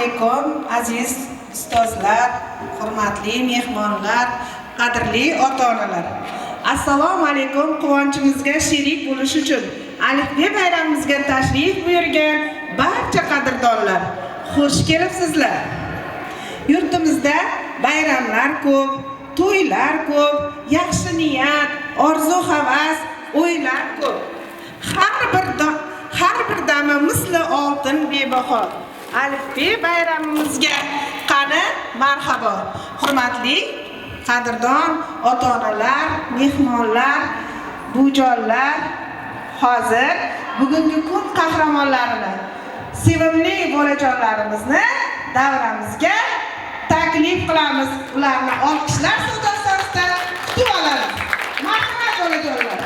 alaykum aziz ustozlar, hurmatli mehmonlar, qadrli ota-onalar. Assalomu alaykum. Quvonchimizga sherik bo'lish uchun Alifbe bayramimizga tashrif buyurgan barcha qadrdonlar, xush kelibsizlar. Yurtimizda bayramlar ko'p, to'ylar ko'p, yaxshi niyat, orzu-havas, o'ylar ko'p. Har bir dami misli oltin bebaho. Alifbe bayramimizga qani marhabo. Hurmatli qadrdon ota-onalar, mehmonlar, bujonlar, hozir bugungi kun qahramonlarini, sevimli bolajonlarimizni davramizga taklif qilamiz. Ularni olqishlar sadosida kutib olamiz. Marhamat bolajonlar.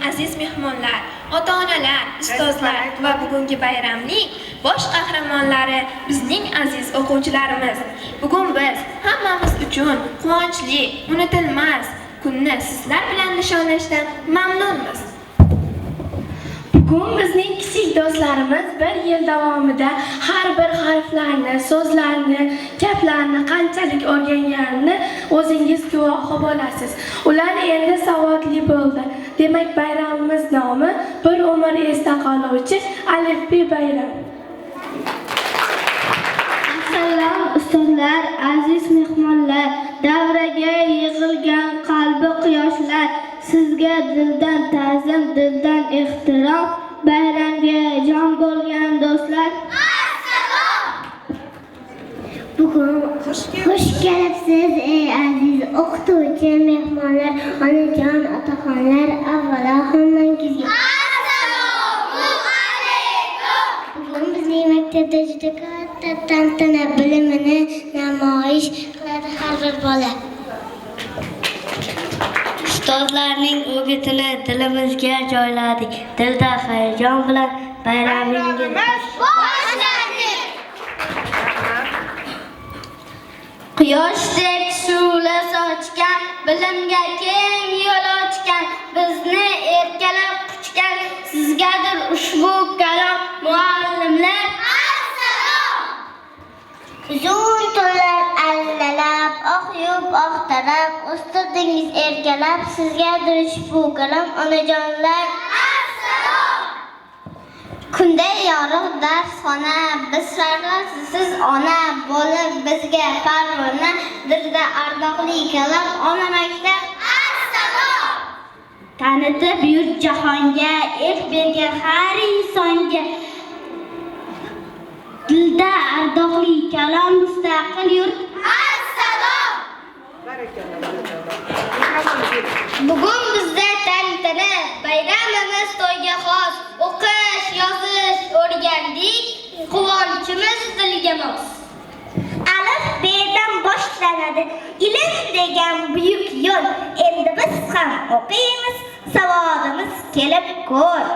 Aziz mehmonlar, ota-onalar, ustozlar va bugungi bayramning bosh qahramonlari bizning aziz o'quvchilarimiz. Bugun biz hammamiz uchun quvonchli, unutilmas kunni sizlar bilan nishonlashdan mamnunmiz. Bugun bizning kichik do'stlarimiz bir yil davomida har bir harflarni, so'zlarni, gaplarni qanchalik o'rganganini o'zingiz guvohi bo'lasiz. Ular endi savodli bo'ldi. Demak, bayramimiz nomi bir umr esda qoluvchi Alifbe bayram. Assalom ustozlar, aziz mehmonlar, davraga yig'ilgan qalbi quyoshlar, sizga dildan ta'zim, dildan ehtirom, bayramga jon bo'lgan do'stlar. Assalom! Bugun xush kelibsiz ey aziz o'qituvchi mehmonlar, onajon, otaxonlar, avvalo hammangizga assalomu alaykum. Bugun bizning maktabda juda katta tantana bilimini namoyish qiladi har bir bola. Ustozlarning o'gitini dilimizga joyladik. Dilda hayajon bilan bayramingiz boshladik. Quyoshdek shu'la sochgan, bilimga keng yo'l ochgan, bizni erkalab quchgan, sizgadir ushbu kalom muallimlar. Assalom! Uzun tunlar allalab, oqyub oqtarab, ustidingiz erkalab, sizgadir ushbu kalom onajonlar. Assalom! Kunday yorug' darsxona, biz farqsiz ona bo'lib bizga parvona, dilda ardoqli kalom ona maktab. Assalom! Tanitib yurt jahonga, erk bergan har insonga, dilda ardoqli kalom mustaqil yurt. Assalom! Bugun bizda tantana, bayramimiz to'yga xos, o'qish, yozish o'rgandik, quvonchimiz dilga mos. Alif bedan boshlanadi, ilm degan buyuk yo'l, endi biz ham o'qiymiz, savodimiz kelib ko'r.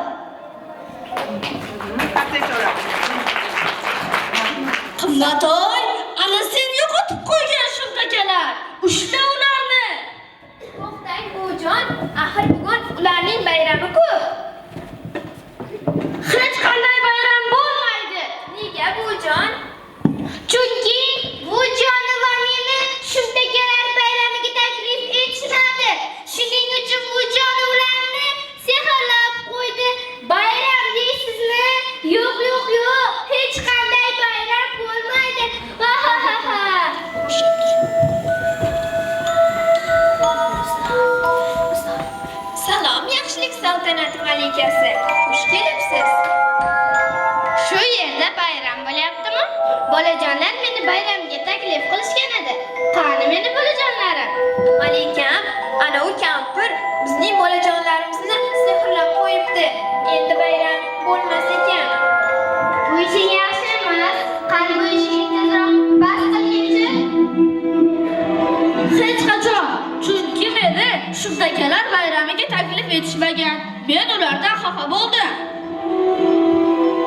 Qimmattoy, ana sen yo'qotib qo'ygan shunqachalar. Ushla ularni. To'xtang buvijon, axir bugun ularning bayrami-ku. Hech qanday bayram bo'lmaydi. Nega buvijon? Chunki buvijoni va meni shundagilar bayramiga taklif etishmadi. Shuning uchun buvijoni ularni sehrlab qo'ydi. Bayram deysizmi? Yo'q, yo'q, yo'q. Hech qanday bayram bo'lmaydi. Ha ha ha ha. Salom, yaxshilik saltanati malikasi. Xush kelibsiz. Shu yerda bayram bo'lyaptimi? Bolajonlar meni bayramga taklif qilishgan edi. Qani meni bolajonlarim? Malikam, ana u kampir bizning bolajonlarimizni sehrlab qo'yibdi. Endi bayram bo'lmas ekan. Bu ishing yaxshi emas. Qani bu ishing tezroq bas qilgin-chi. Hech qachon. Chunki meni shundagilar bayramiga taklif etishmagan. Men ulardan xafa bo'ldim.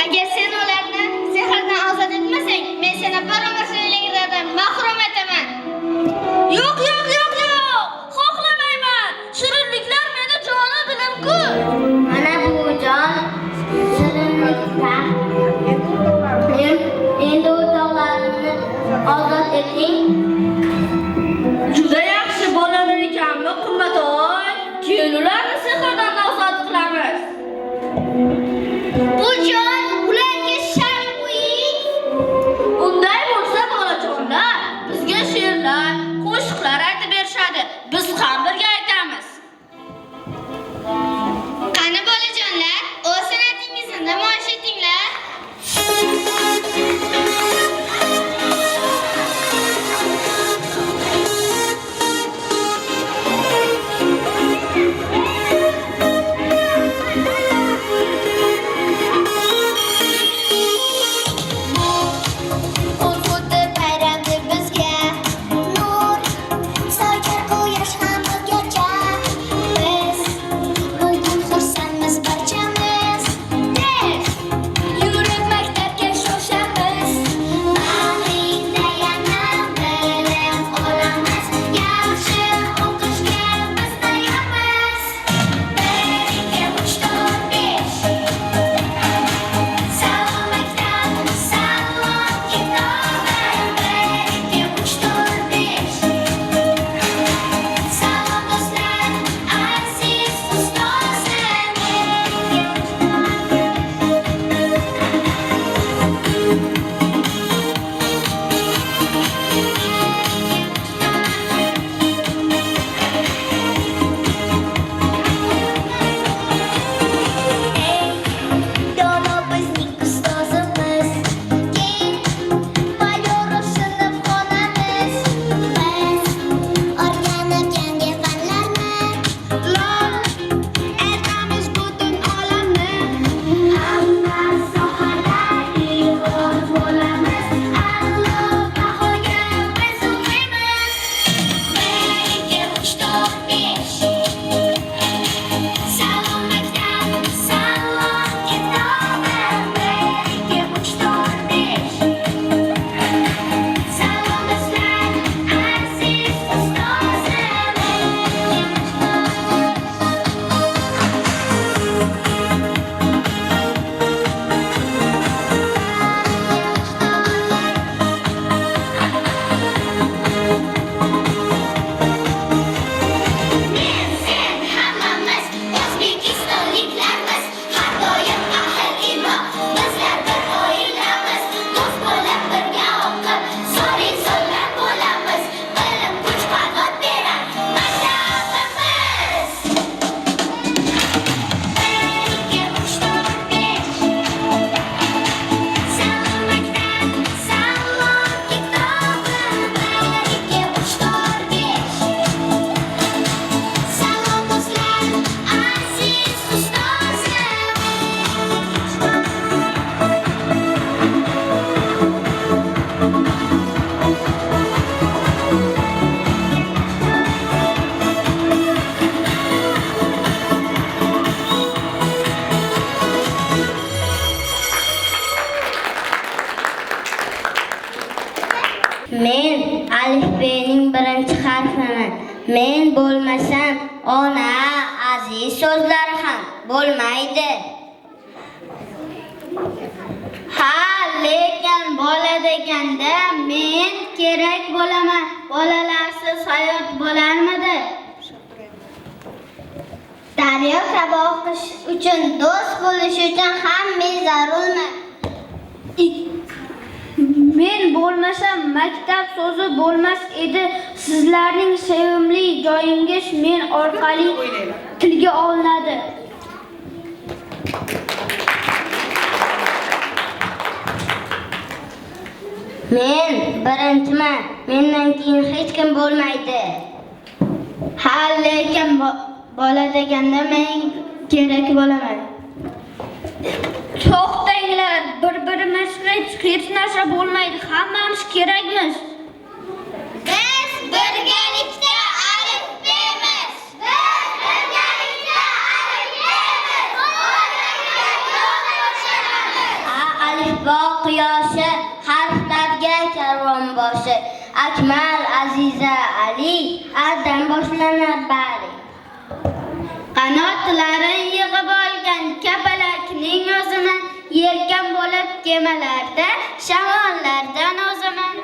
Agar sen ularni sehrdan ozod etmasang, men seni bir umr shirinliklardan mahrum etaman. Yo'q, yo'q, yo'q, yo'q. Xohlamayman. Shirinliklar meni joni dilim-ku. Mana bu jon shirinliklar. Endi o'rtoqlarimni ozod eting. Juda yaxshi bolalar ekanmi, Qimmattoy? Keyin ularni sehrdan ozod qilamiz. Bu jon ularga shart qo'ying. Unday bo'lsa bolajonlar bizga she'rlar, qo'shiqlar aytib berishadi. Biz ham birga aytamiz. Qani bolajonlar, o'z san'atingizni namoyish etinglar. Men bo'lmasam, ona aziz so'zlari ham bo'lmaydi. Ha, lekin bola deganda men kerak bo'laman. Bolalarsiz hayot bo'larmidi? Daryo kabi oqish uchun, do'st bo'lish uchun hamma zarurmi? Men bo'lmasam maktab so'zi bo'lmas edi. Sizlarning sevimli joyingiz men orqali tilga olinadi. Men birinchiman. Mendan keyin hech kim bo'lmaydi. Ha, lekin bola deganda men kerak bo'laman. To'xtanglar, bir-birimizga hech narsa bo'lmaydi. Hammamiz kerakmiz. Biz birgalikda alifbemiz. Biz birgalikda alifbemiz. Alifbo quyoshi, harflarga karvonboshi. Akmal, Aziza, Ali, Adam boshlanar bari. Qanotlari yig'ib olgan kapalakning o'ziman, yelkan bo'lib kemalarda, shamollardan o'ziman.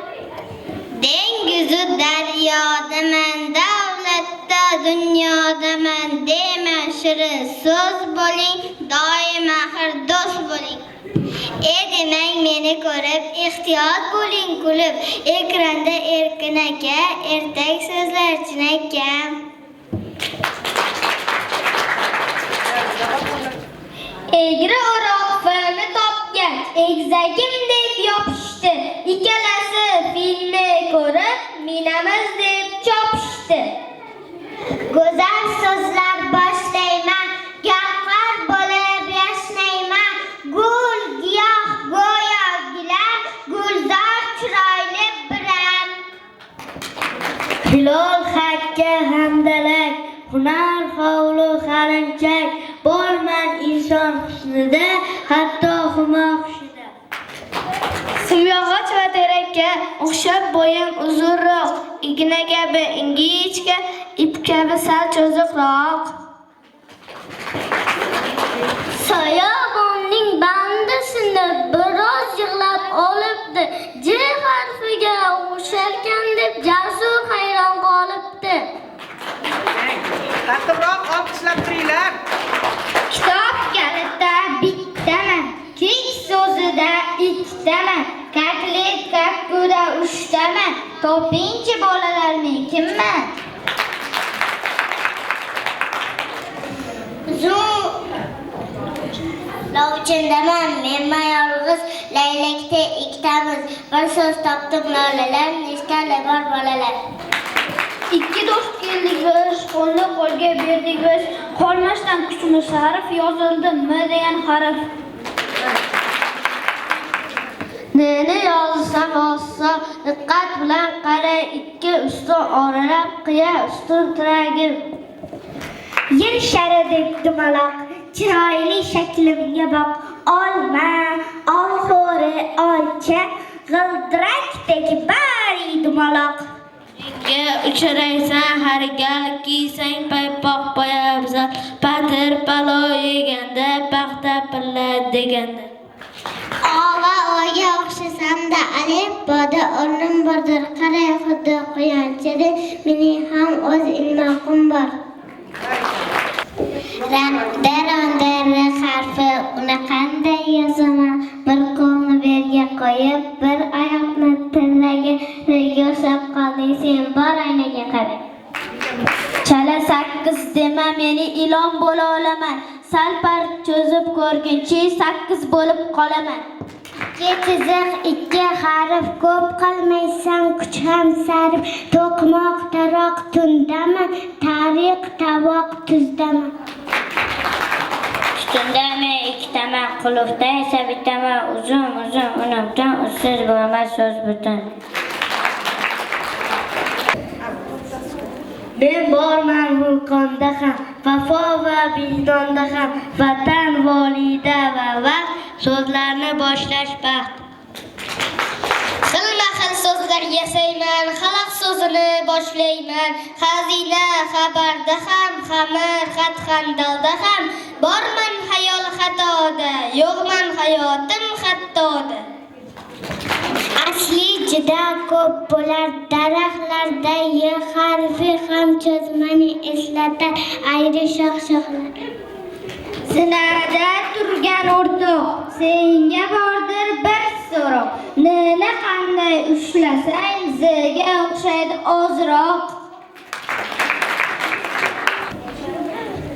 Dengizu daryodaman, davlatda dunyodaman, dema shirin so'z bo'ling, doim axir do'st bo'ling. Demang meni ko'rib, ehtiyot bo'ling kulib, ekranda Erkin aka, ertak so'zlar chinakam. Egri o'roq filmi topgan, egzagim deb yopishdi. Ikkalasi filmni ko'rib, minamiz deb chopishdi. Go'zal so'zlar boshlayman, gavhar bo'lib yashnayman. Gul, giyoh, go'yo gilam, gulzor chiroyli biram. Hilol hakka hamdalak, hunar hovli qalinchak. Borman inson husnida, hatto humo hushida. Simyog'och va terakka o'xshab bo'yim uzunroq, igna kabi ingichka, ip kabi sal cho'ziqroq. Soyabonning bandasini biroz yig'lab olibdi. J harfiga o'xsharkan deb Jasur hayron qolibdi. Tartibroq olqishlab turinglar. Kitob kaliti bittaman, kek so'zida ikkitaman, kaklik kakkuda uchtaman. Topingchi bolalar, men kimman? Lovchindaman, men yolg'iz, laylakda ikkitamiz. Bir so'z topdim lolalar, nechtali bor bolalar. Ikki do'st keldik biz, qo'lni qo'lga berdik biz. Qolmasdan kuchimiz sarf yozildi M degan harf. Neni yozsam olsa, diqqat bilan qara, ikki ustun oralab qiya ustun tiragim. Yer shari deb dumaloq, chiroyli shaklimga boq. Olma, olxo'ri, olcha, g'ildirakdek bari dumaloq. Uchraysan har gal kiysang paypoq poyabzal, patir palo yeganda paxta pilla deganda. Og'a o'ga o'xshasam-da alif boda o'rnim bordir. Qaray xuddi quyonchada, mening ham o'z ilmoqim bor. Ronda harfi uni qanday yozaman? Bir qo'lni berga qo'yib, bir oyoqni tillaga yosab qolding sen, bor aynaga qara. Chala 8 dema, meni ilon bo'la olaman. Sal par cho'zib ko'rguncha 8 bo'lib qolaman. Ikki chiziq, ikki harf, ko'p qilmaysan kuch ham sarf. To'qmoq taroq tundaman, tariq tavoq tuzdaman. Tundami ikkitaman, qulufda esa bittaman. Uzun unumdan usiz bo'lmas so'z butun. Men borman vulqonda ham, vafo va vijdonda ham, vatan, volida va vaqt, so'zlarni boshlash baxt. Xilma-xil so'zlar Qo'shiqlar yasayman, xalq so'zini boshlayman. Xazina xabarda ham, xamir xat-xandalda ham. Borman xayol xatoda, yo'qman hayotim xattoda. Asli juda ko'p bo'lar daraxtlarda, y harfi ham cho'zmani eslatar, ayri shox-shoxlar. Zinada turgan o'rtoq, senga bordir bir so'roq. Nini qanday ushlasang, zga o'xshaydi ozroq.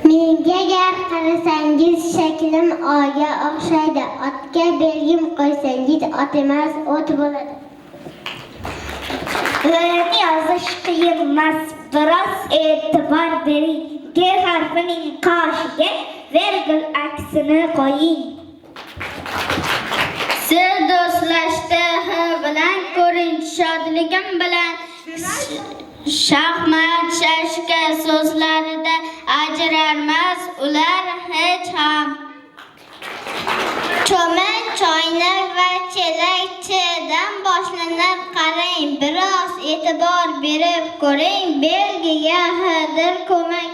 Menga gar qarasangiz, shaklim oyga o'xshaydi. Otga belgim qo'ysangiz, ot emas, o't bo'ladi. Ularni yozish qiyin emas, biroz e'tibor bering. G harfining qoshiga virgul aksini qo'ying. Siz do'stlashdi h bilan ko'ring, shodligim bilan. Shaxmat shashka so'zlarida ajrarmas ular hech ham. Cho'mil, choynak va chelakchidan boshlanib qarang, biroz e'tibor berib ko'ring, belgiga hdir ko'mak.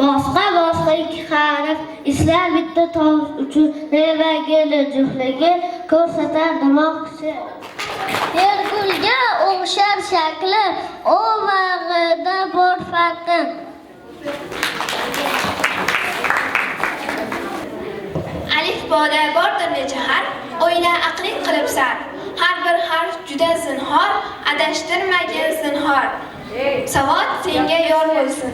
Boshqa ikki harf islar bitta tovush uchun va geli juftligi ko'rsatar demoqchi. Virgulga o'xshar shakli, o va g'da bor farqi. Alifboda bordir necha harf, o'yla aqling qilib sar. Har bir harf juda zinhor, adashtirmagin zinhor. Savod senga yor bo'lsin.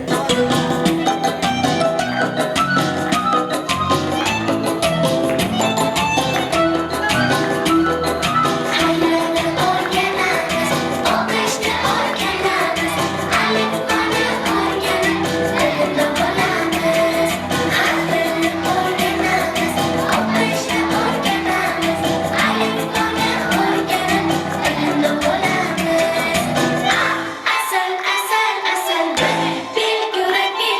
Asal, asal, asal, bil, yurak, bil.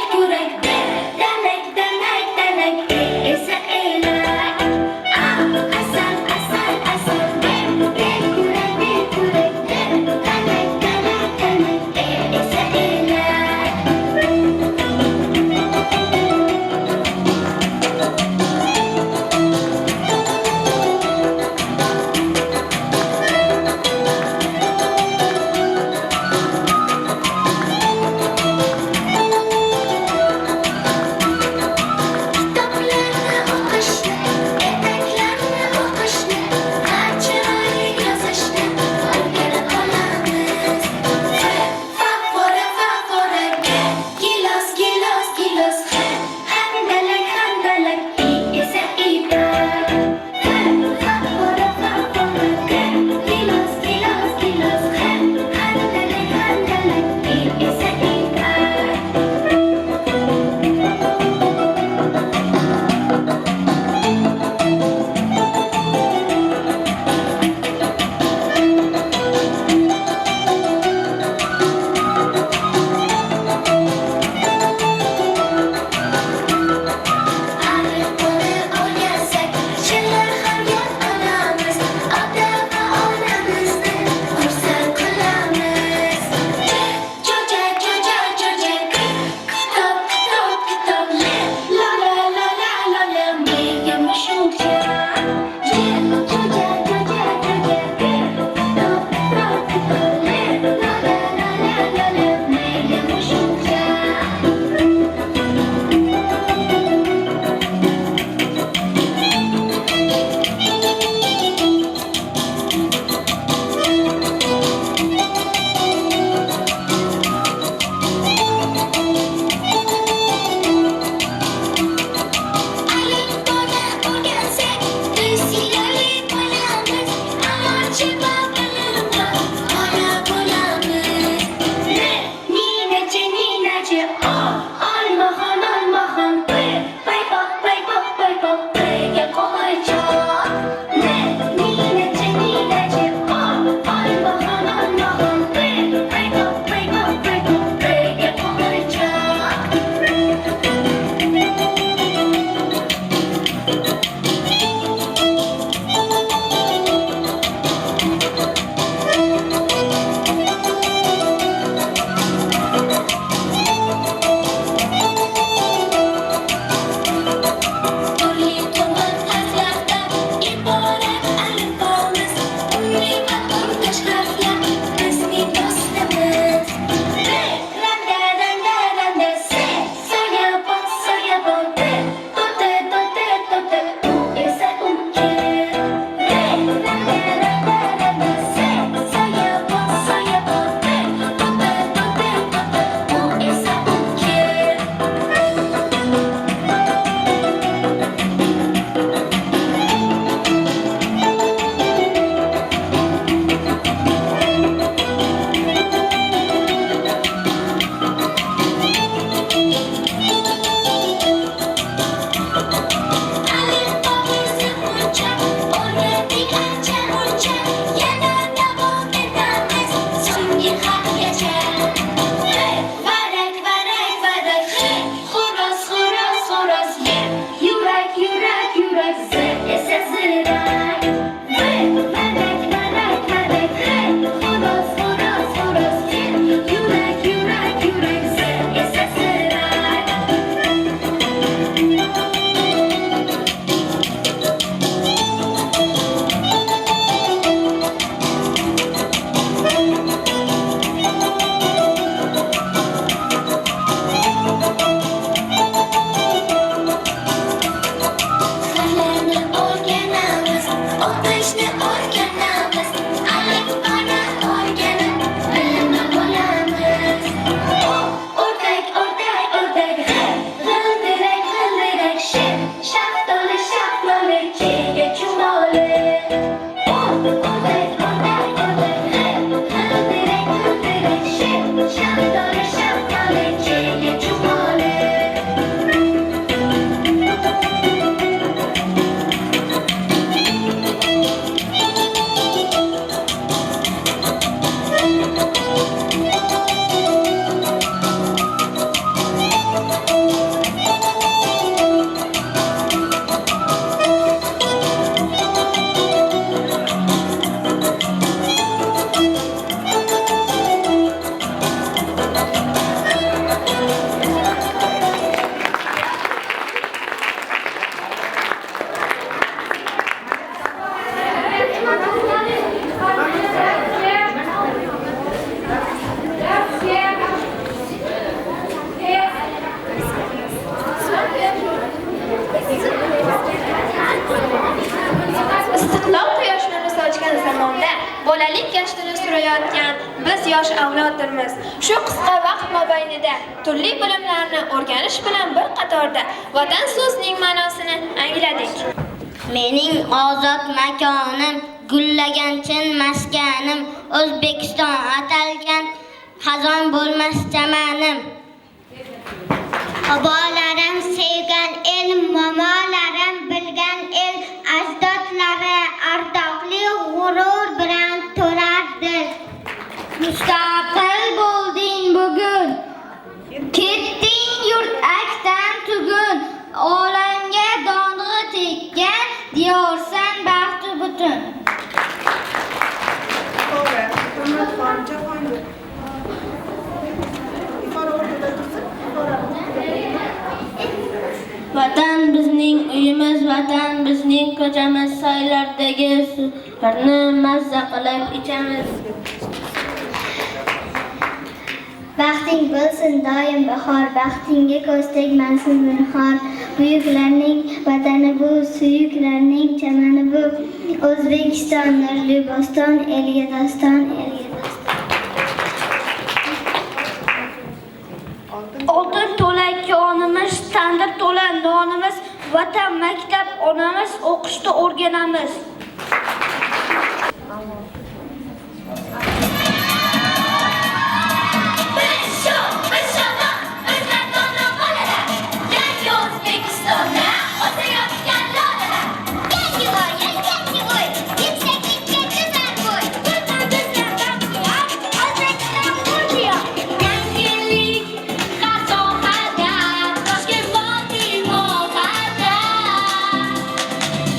ko'rayotgan biz yosh avloddirmiz. Shu qisqa vaqt mobaynida turli bilimlarni o'rganish bilan bir qatorda vatan so'zining ma'nosini angladik. Mening ozod makonim, gullagan chin maskanim, O'zbekiston atalgan xazon bo'lmas chamanim. Obolarim sevgan el, momolarim bilgan el, ajdodlari ardoqli g'urur bilan to'lardi. Mustaqil bo'lding bugun, ketding yurt akdan tugun, olamga dong'i tekkan, diyorsan baxti butun. To'g'ri. Hurmatxon, Jahongir. Ifora o'rnida tursin. Vatan bizning uyimiz, vatan bizning ko'chamiz, soylardagi suvlarni mazza qilib ichamiz. Baxting bo'lsin doim bahor, baxtingga ko'z tegmasin zinhor. Buyuklarning vatani bu, suyuklarning chamani bu. O'zbekiston nurli bo'ston, elga doston, elga doston. Oltin to'la konimiz, tandir to'la nonimiz, vatan maktab onamiz, o'qishda o'rganamiz.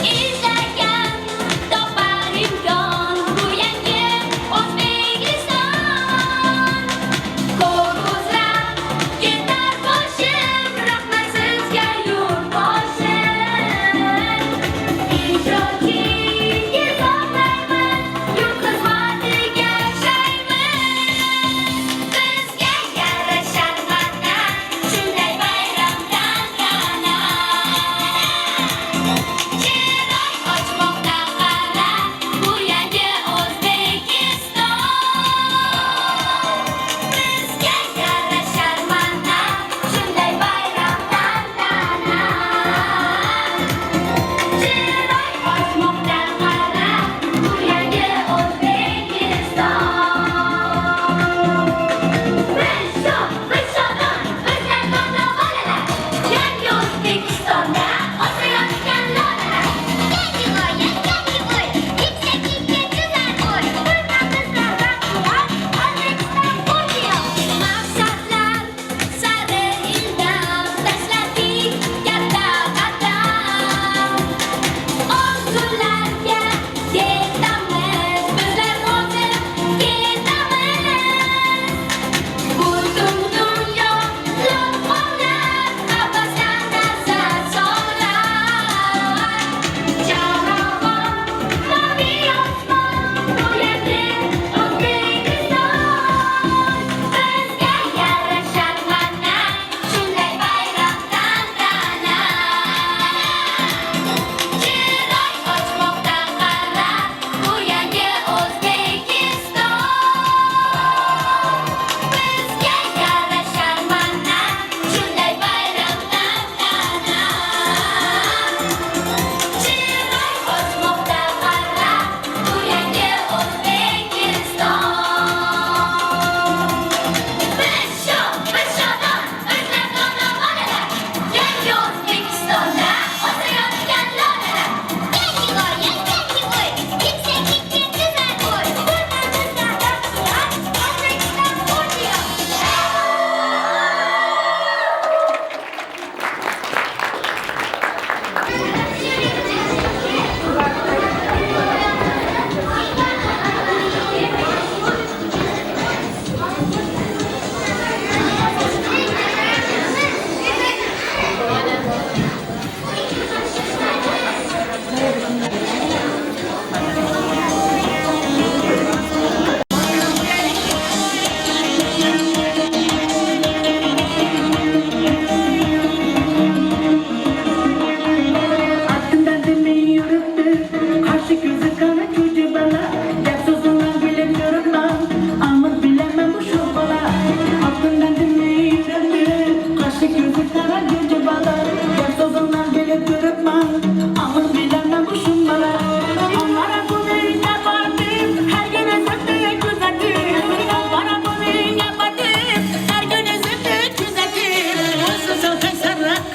Izlagan topar imkon, bu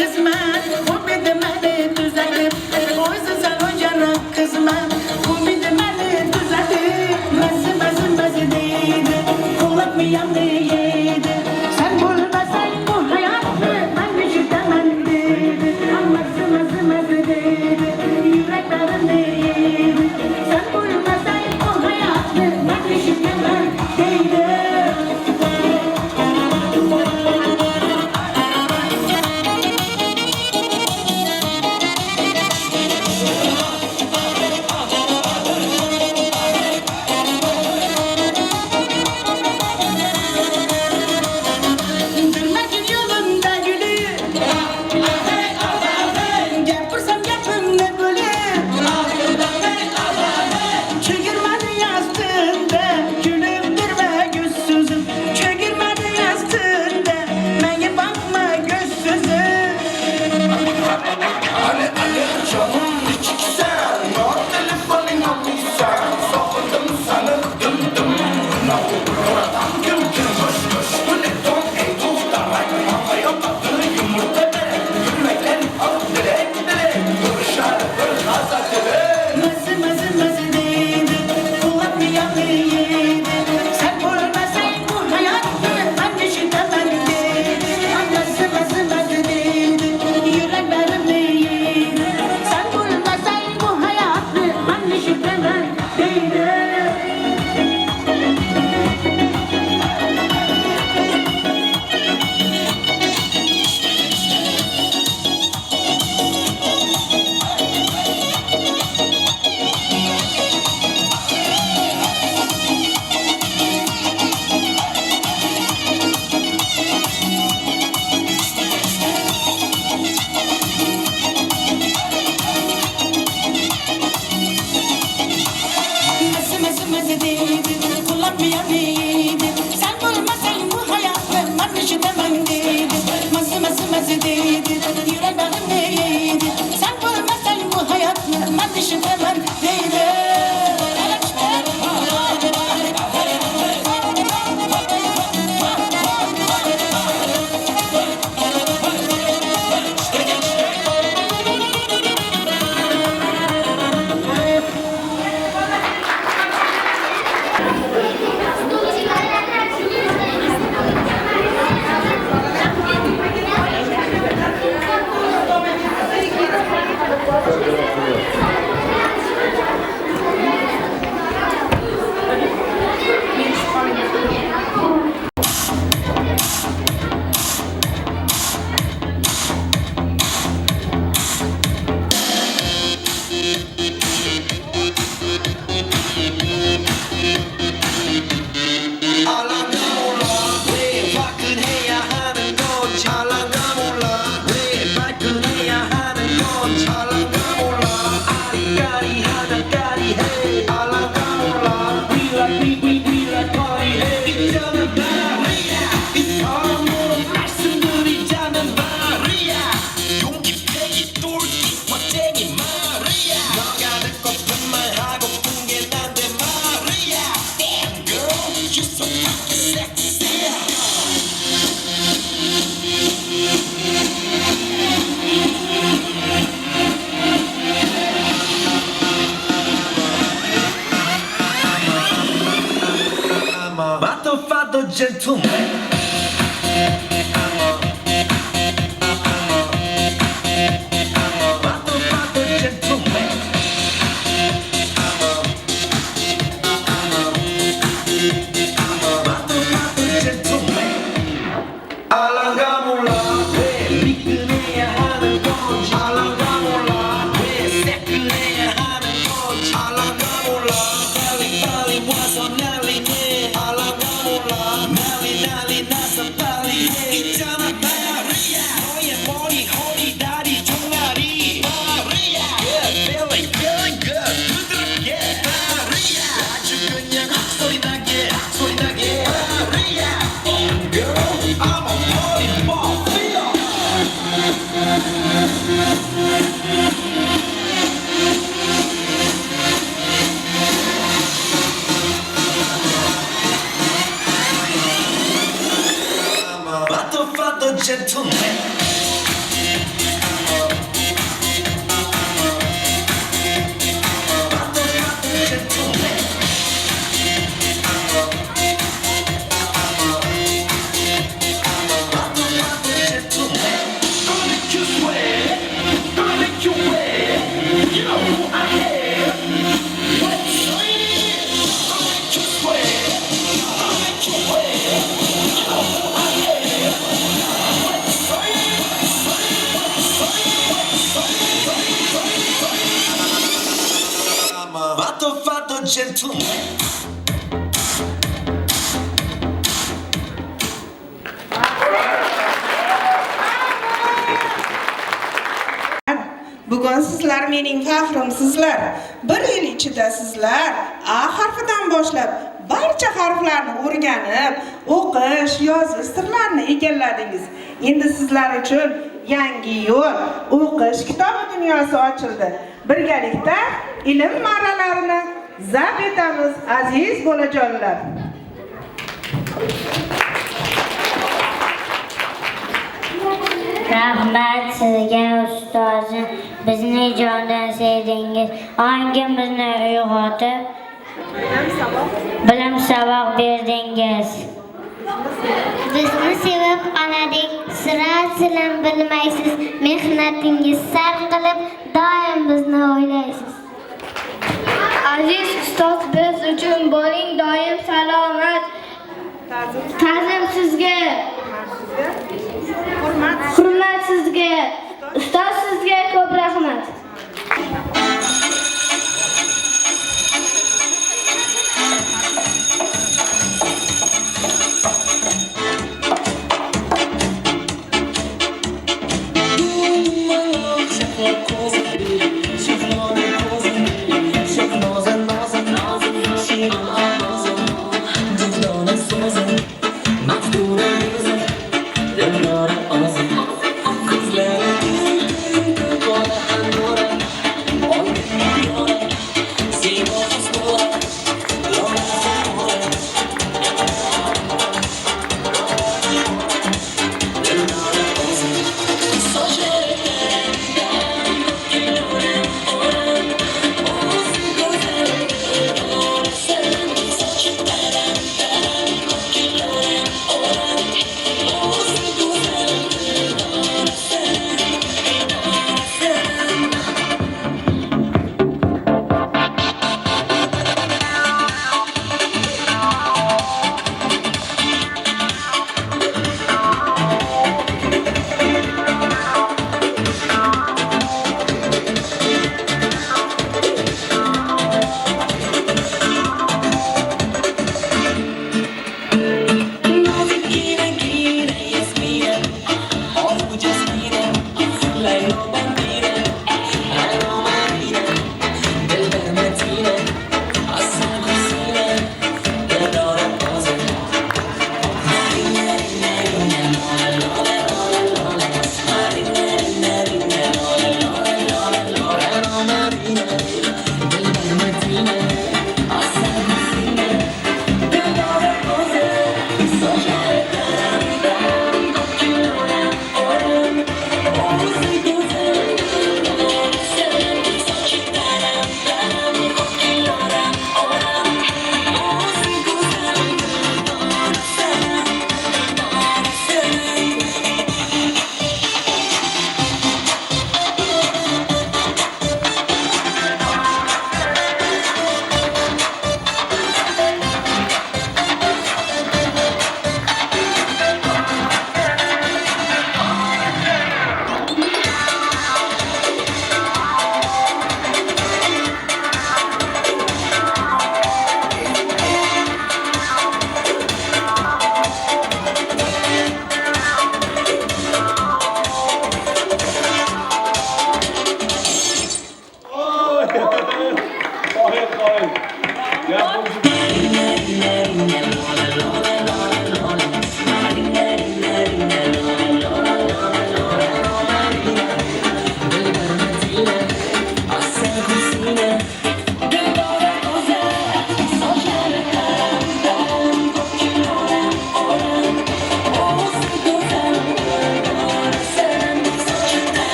kızma, bu bir demeli düzelir. Oysa sen hocana kızma, bu bir demeli düzelir. Mezi değildi, kullanmayan değildi. Sen bulmasan bu hayatı, ben düşünemem değildi. Mezi değildi, yüreklerim değildi. Sen bulmasan bu hayatı, ben düşünemem değildi. Durmak yolunda gülüm. Yaparsam yapın ne böyle. Çekirmeni yastığında gülümdür ve gözsüzüm. Çekirmeni yastığında bana bakma gözsüzüm. Ale canım içiksen, no telefonin alıysan, sokundum sana dım. Oradan güm hoş, bu ne ton ey tuğdarak, havaya tatlı yumurta bere, gülmekten alıp direkt, duruşar hazır Mızı değildi, kullanmayan değildi. Sen bulmasan bu hayatı, ben düşünemem değildi. Mızı değildi, yüreklerim değildi. Sen bulmasan bu hayatı, ben düşünemem değildi. Mızı değildi, kullanmayan değildi. Sen bulmasan bu hayatı, ben düşünemem değildi. Mızı değildi, yüreklerim değildi. Sen bulmasan bu hayatı, ben düşünemem değildi. 왜 화끈해야 하는 건지 알랑가 몰라 왜 발끈해야 하는 건지 알랑가 몰라 아리까리하다 까리해 알랑가 몰라 We like party 해 있자면 말이야 이 사람으로 말씀드리자면 말이야 용기 패기 똘끼 멋쟁이 말이야 너가 듣고픈 말 하고픈 게 난데 말이야 Damn girl you so fucking sexy Matto fatto gentleman Matto fatto gentleman Matto fatto gentleman 알랑가 몰라 왜 미끈해야 하는 건지 알랑가 몰라 왜 새끈해야 하는 건지 알랑가 몰라 빨리 와서 난리네 알랑가 몰라 난리 gentleman. Bugun sizlar mening faxrimsizlar. Bir yil ichida sizlar A harfidan boshlab barcha harflarni o'rganib, o'qish, yozish sirlarini egalladingiz. Endi sizlar uchun yangi yo'l, o'qish kitobi dunyosi ochildi. Birgalikda ilm marralarini zabt etamiz, aziz bolajonlar. Rahmat sizga ustozim, bizni jondan sevdingiz, ongimizni uyg'otib, bilim saboq berdingiz. Bizni sevib qanadik, sira silim bilmaysiz, mehnatingiz sar qilib, doim bizni o'ylaysiz. Aziz ustoz, biz uchun bo'ling doim salomat. Ta'zim sizga. Hurmat sizga. Ustoz sizga ko'p rahmat.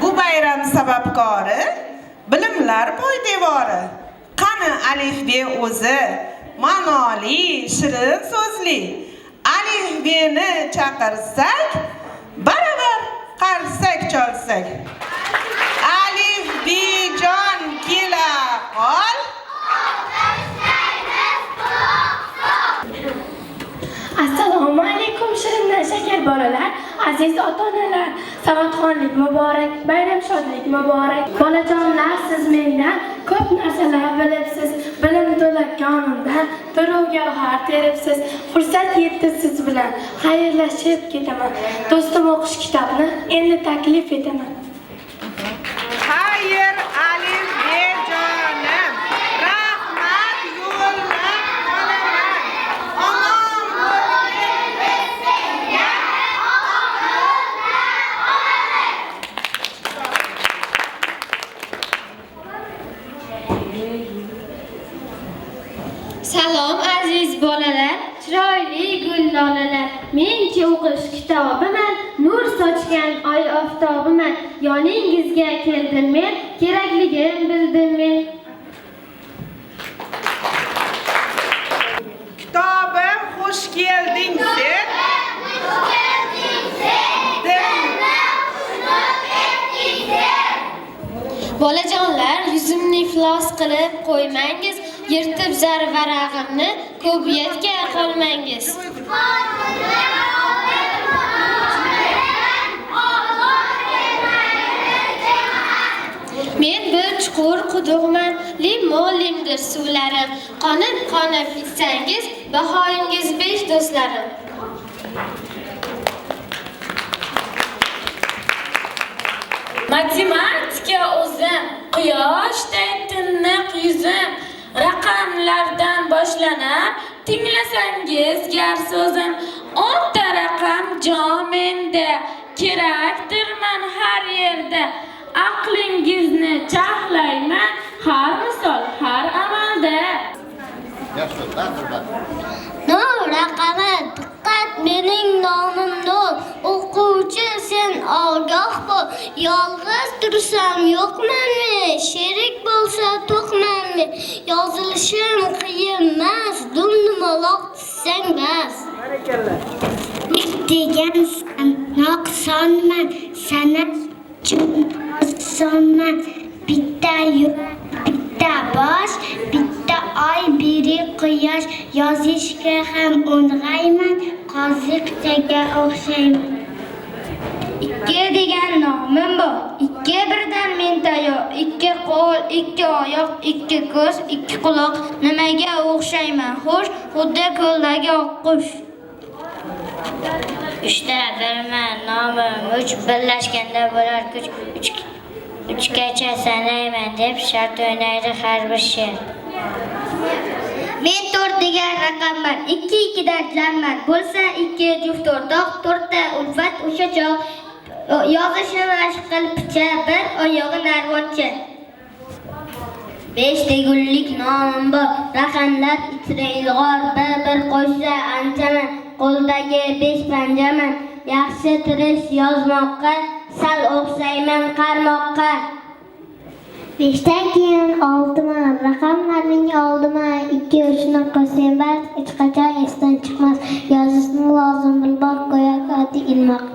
Bu bayram sababkori bilimlar poydevori. qani alifbe o'zi ma'noli, shirin so'zli. Alifbeni chaqirsak, baravar qarsak cholsak. Alifbejon kela qol. Assalomu alaykum shirinlar shakar bolalar, aziz ota-onalar. Savodxonlik muborak, bayram shodlik muborak. Bolajonlar, siz mendan ko'p narsalar bilibsiz. Bilim to'la konimdan birovga har teribsiz. Fursat yetdi siz bilan xayrlashib ketaman. Do'stim o'qish kitobni endi taklif etaman. Xayr alifbejonim. Rahmat yo'llab qolaman. Omon bo'lgin senga. Salom aziz bolalar, chiroyli gul lolalar. Men-chi o'qish kitobiman, nur sochgan oy oftobiman. Yoningizga keldim men, kerakligim bildim men. Kitobim xush kelding sen. Bolajonlar, yuzimni iflos qilib qo'ymangiz, yirtib zar varag'imni ko'biyatga qolmangiz. Men bir chuqur quduqman, limon-limdir suvlarim. Qonib bitsangiz, bahoyingiz 5 do'stlarim. Matematika o'zim, quyoshday tiniq yuzim, raqamlardan boshlanar, tinglasangiz gar so'zim. 10 ta raqam jon menda, kerakdirman har yerda. Aqlingizni chaqlayman, har misol, har amalda. Nur raqami diqqat, mening nomim Nur. O'quvchi sen ogoh bo'l. Yolg'iz tursam yo'qmanmi? Sherik bo'lsa to'qmanmi? Yozilishim qiyin emas, dumdumaloq tussang bas. Nik degan naqsonman, sanat sonman. Bitta yurak, bitta bosh, bitta oy, biri quyosh. Yozishga ham o'ng'ayman, qoziqchaga o'xshayman. Ikki degan nomim bor, ikki birdan men tayyor. Ikki qo'l, ikki oyoq, ikki ko'z, ikki quloq. Nimaga o'xshayman? Xo'sh, xuddi ko'ldagi oqqush. Uchta birman, nomim uch, birlashganda bo'lar kuch. Uchgacha sanayman deb shart o'ynaydi har bir she'r. Men 4 degan raqamman, 2 dan jamman. Bo'lsa 2 juft o'rtoq, 4 ta ulfat o'sha choq. Yozishni mashq qil picha, bir oyog'i narvoncha. 5 degullik nomim bor, raqamlar ichra ilg'or. Bir qo'shsa anchaman, qo'ldagi 5 panjaman. Yaxshi tirish yozmoqqa, sal o'xshayman qarmoqqa. 5dan keyin 6man, raqamlarning oldiman. 2 uchni qo'shsang bas, hech qachon esdan chiqmas. Yozishni lozim bilmoq, go'yoki ilmoq.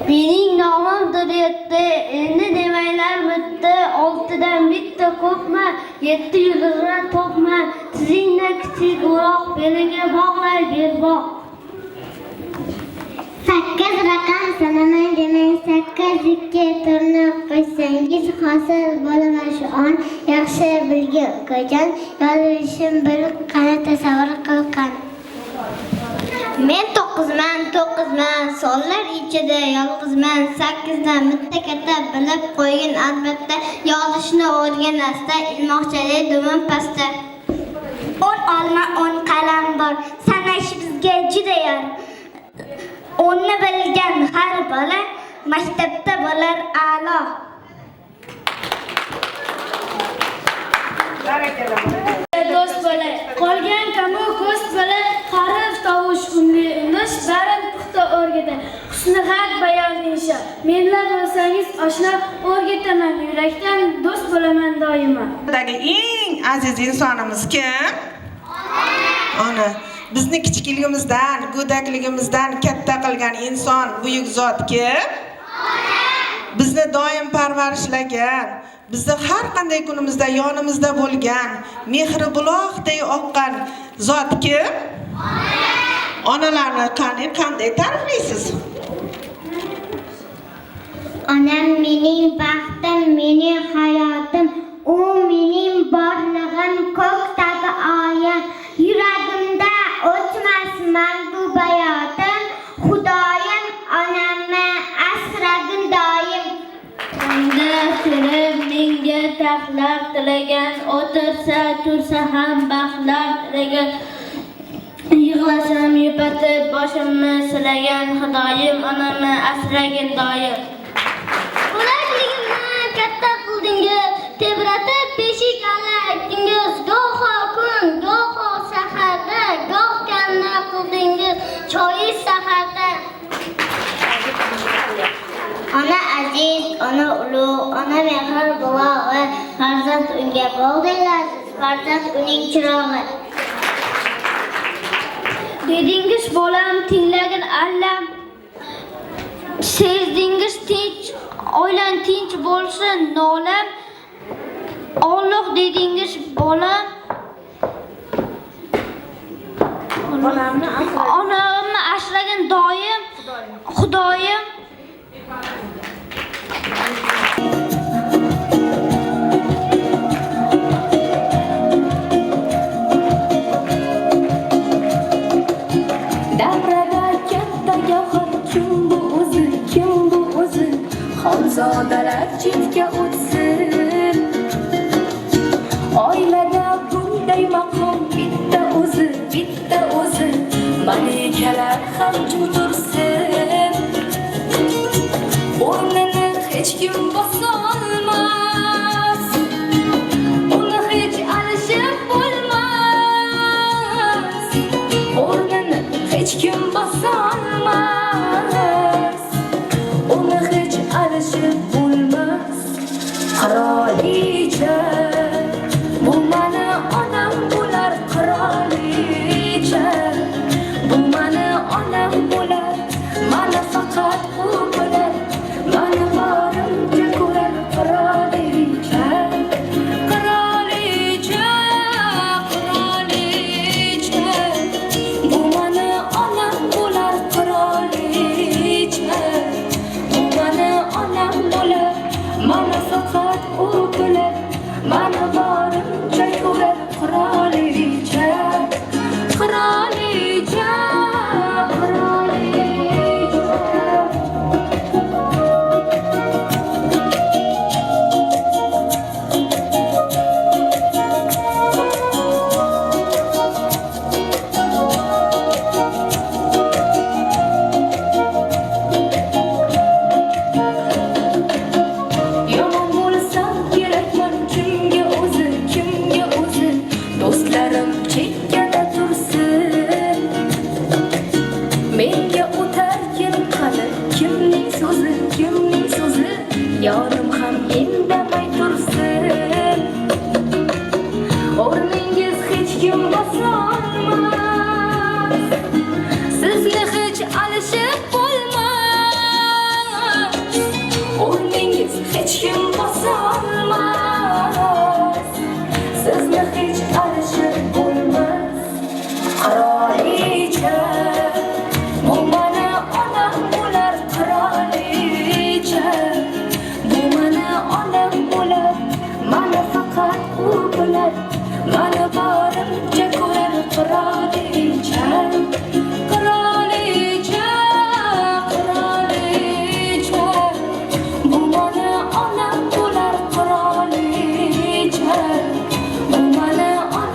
Mening nomim Duryatda, endi demanglar bitta, 6dan bitta ko'pma, 7 yulduzlar to'pma. Tizingni kichik o'roq, beliga bog'lay berboq. 8 raqam sanaman demang, 8 turni qo'ysangiz hosil bo'laman shu on. Yaxshi bilgi o'qigan, yozishim bil, qani tasavvur qilgan. Men 9man, sonlar ichida yolg'izman. 8dan bitta katta bilib qo'ygin albatta, yozishni o'rganasda, ilmoqchalik dumim pasta. 10 olma, 10 qalam bor, sanash bizga juda yor. 10ni bilgan har bola maktabda bo'lar a'lo. Do'st bola, qolgan kamu ko'z bola, harf tovush unli unish, barin puxta o'rgada. Husni haq bayon insho, Menlar bo'lsangiz oshna o'rgataman yurakdan do'st bo'laman doimo. Dagi eng aziz insonimiz kim? Ona. Bizni kichikligimizdan, go'dakligimizdan katta qilgan inson, buyuk zot kim? Bizni doim parvarishlagan, bizni har qanday kunimizda yonimizda bo'lgan, mehri buloqdek oqqan zot kim? Onalarni qanday ta'riflaysiz? Onam mening baxtim, mening hayotim, u mening borlig'im, ko'kdagi oyim, yuragimda o'tmas mangu bayotim, Xudoyim onamni asragin doim. Unda turib menga taxtlar tilagan, o'tirsa tursa ham baxtlar tilagan. Yig'lasam yupatib boshimni silagan, Xudoyim onamni asragin doim. Bo'lakligimni katta qildingiz, tebratib beshik aytdingiz, goho kun, goho saharda, goh kanna qildingiz, choyi saharda. Ona aziz, ona ulug', ona mehr bulog'i, farzand unga bo'ldinglar, farzand uning chirog'i. Dedingiz bolam tinglagin allam, sezdingiz tinch, oilan tinch bo'lsin nolam. Alloh dedingiz bolam, onamni asragin doim, Xudoyim. Davrada katta gavhar kim bu o'zi, kim bu o'zi? Xonzodalar chetga o'tsin. Oilada bunday maqom bitta o'zi, bitta o'zi. Malikalar ham jim tursin. O'rnini hech kim bosa olmas. Uni hech alishib bo'lmas. O'rnini hech kim bosa olmas. Uni hech alishib bo'lmas. Qirolicha, bu mani onam bo'lar, qirolicha. Bu mani onam bo'lar, mana faqat u bo'lar. Mani borimga ko'rar, qirolicha. Qirolicha, qirolicha. Bu mani onam bo'lar, qirolicha. Bu mani onam bo'lar, mana faqat u bo'lar. Mani borimga ko'rar, qirolicha. Qirolicha, qirolicha. Yomon bo'lsam kerakman kimga o'zi, kimga o'zi? Do'stlarim chekkada tursin. Menga o'tarkin qani kimning so'zi, kimning so'zi? Yorim ham indamay tursin. O'rningiz hech kim bosa olmas. Sizni hech alishib bo'lmas. O'rningiz hech kim bosa olmas. Sizni hech alishib bo'lmas. Qirolicha, bu mani onam bo'lar, qirolicha. Bu mani onam bo'lar, mana faqat u bo'lar. Mani borimga ko'rar, qirolicha. Qirolicha, qirolicha. Bu mani onam bo'lar, qirolicha. Bu mani onam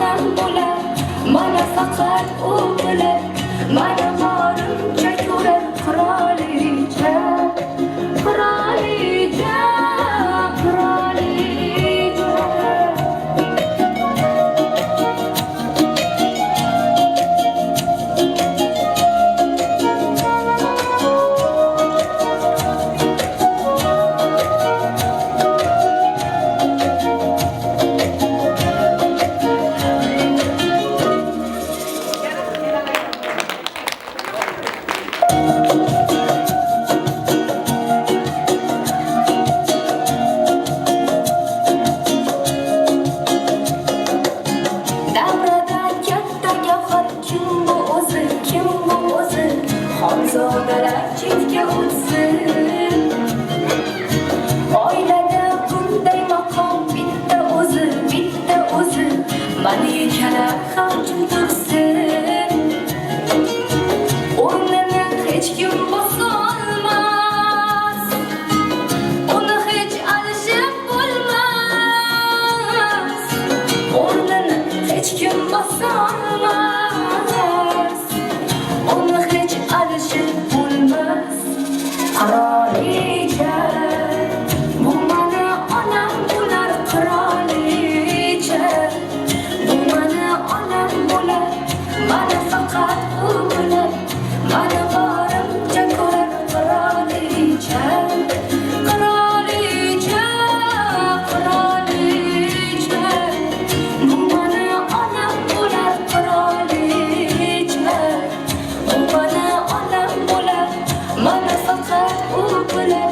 bilan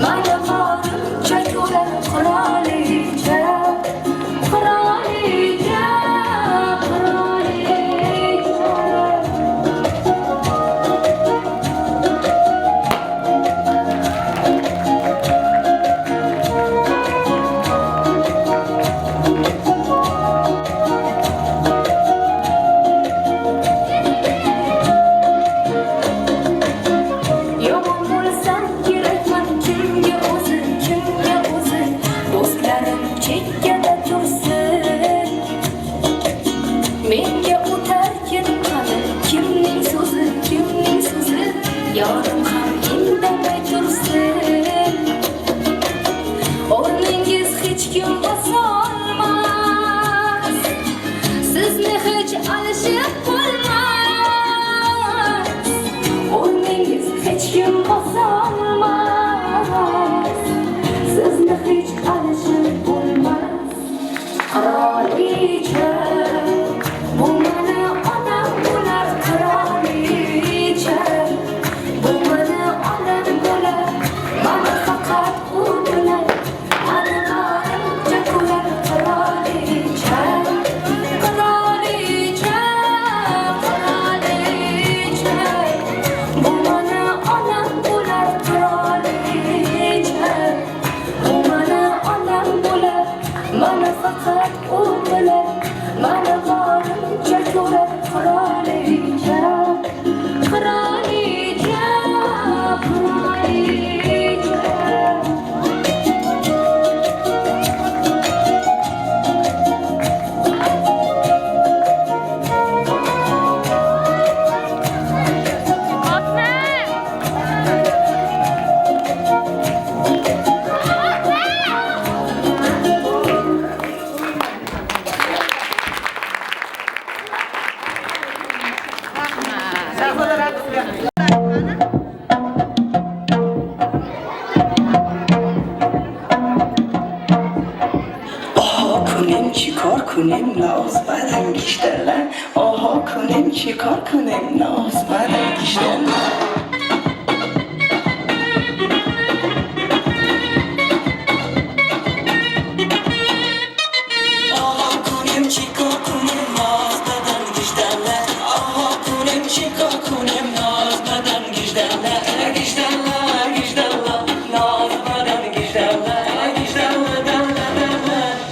mana borimcha ko'rar qirolicha qirolicha yomon bo'lsam kerakman kimga o'zi do'stlarim chekkada tursin menga o'tarkin qani kimning so'zi yorim ham indamay tursin o'rningiz hech kim bosolmas sizni hech alishib bo'lmas o'rningiz hech kim bosolmas sizni hech alishib bo'lmas qirolicha bu mani onam bo'lar qirolicha bu mani onam bo'lar mana faqat u bilan mani borimcha ko'rar qirolicha qirolicha qirolicha bu mani onam bo'lar qirolicha bu mani onam bo'lar mana faqat u bilan mana borimcha ko'rar qirolicha qirolicha qirolicha Chikor kunim noz badam gishtalar oho kunim chikor kunim noz badam gishtalar oho kunim chikor kunim noz badam gishtalar oho kunim chikor kunim noz badam gishtalar gishtalar gishtalar noz badam gishtalar gishtalar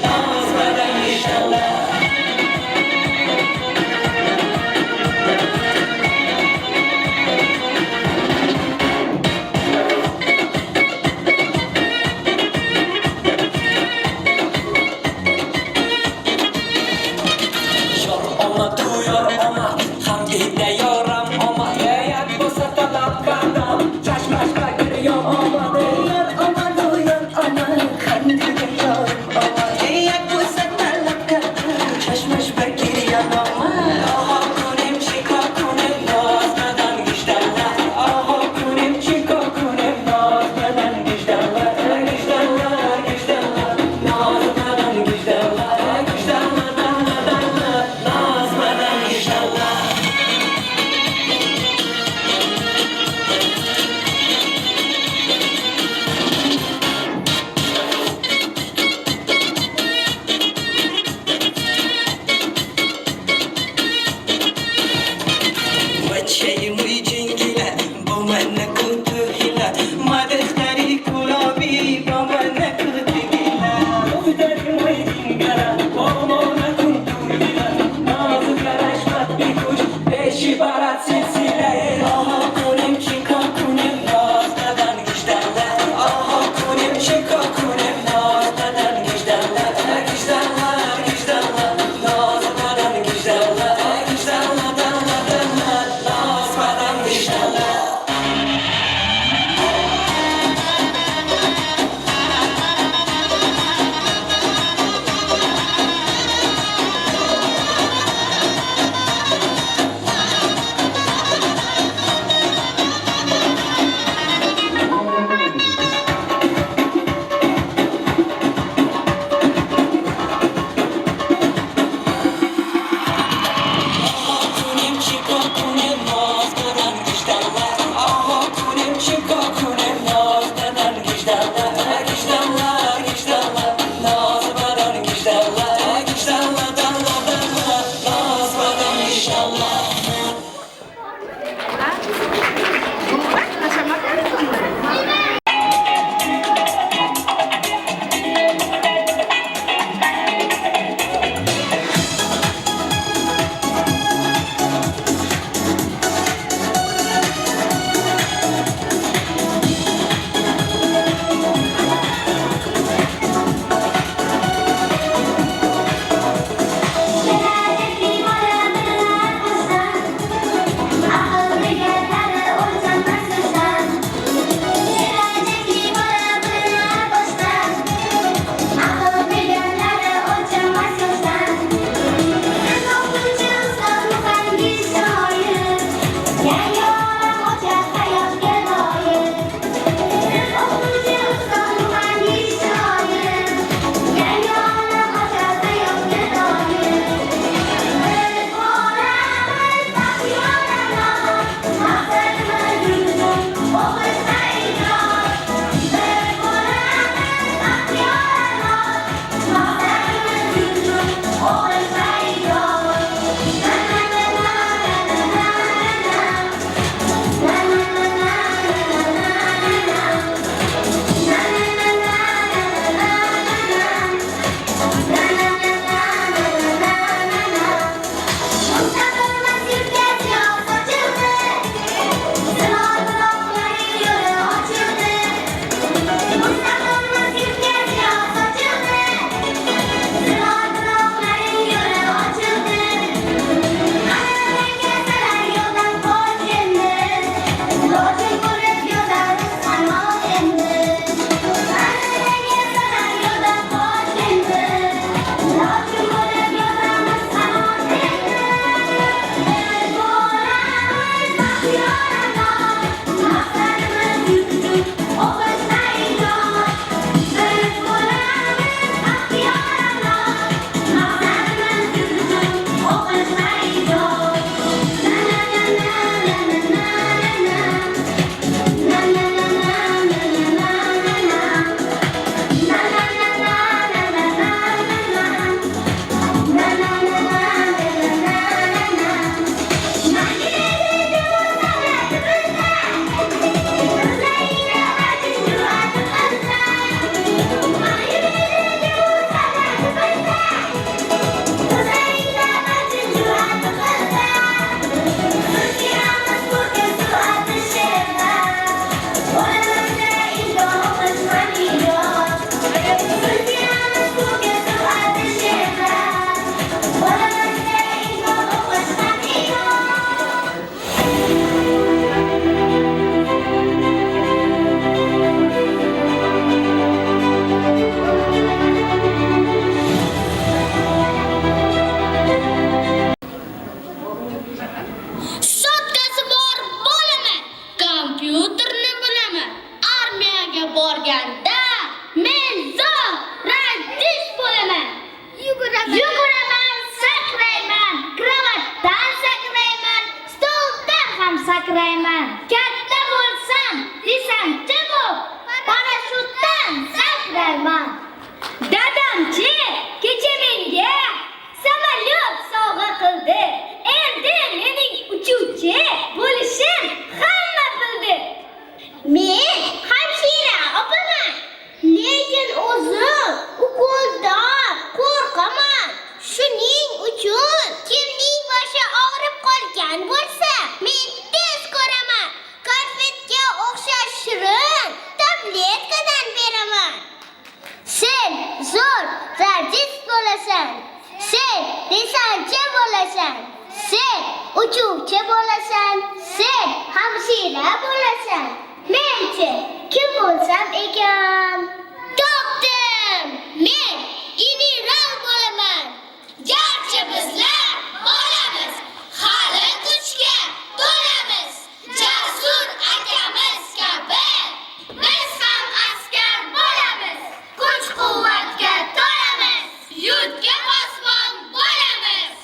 noz badam gishtalar borganda men zo'radish bo'laman. Yuguraman, sakrayman, kravatdan sakrayman, stoldan ham sakrayman. Katta bo'lsam, desantchi bo'p, parashyutdan sakrayman. Dadamchi kecha menga samolyot sovg'a qildi. Endi mening uchuvchi bo'lishim hamma bildi. Men hamshira opaman, lekin o'zim ukoldan qo'rqaman. Shuning uchun kimning boshi og'rib qolgan bo'lsa, men tez ko'raman. Konfetga o'xshash shirin tabletkadan beraman. Sen zo'r radist bo'lasan. Sen desantchi bo'lasan. Sen uchuvchi bo'lasan. Sen hamshira bo'lasan. Menchi kim bo'lsam ekan? Topdim. Men general bo'laman. Garchi bizlar bolamiz, hali kuchga to'lamiz. Jasur akamiz kabi biz ham askar bo'lamiz. Kuch-quvvatga to'lamiz. Yurtga posbon bo'lamiz.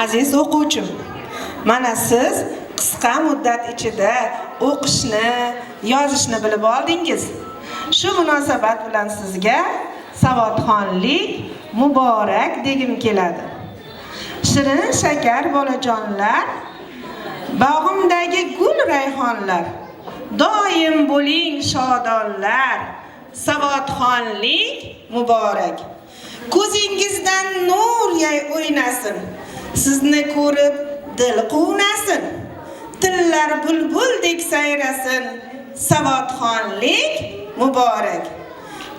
Aziz o'quvchim, mana siz qisqa muddat ichida o'qishni, yozishni bilib oldingiz. Shu munosabat bilan sizga savodxonlik muborak degim keladi. Shirin shakar bolajonlar, bog'imdagi gul rayhonlar, doim bo'ling shodonlar. Savodxonlik muborak. Ko'zingizdan nur o'ynasin. Sizni ko'rib dil quvnasin. Tillar bulbuldek sayrasin. Savodxonlik muborak.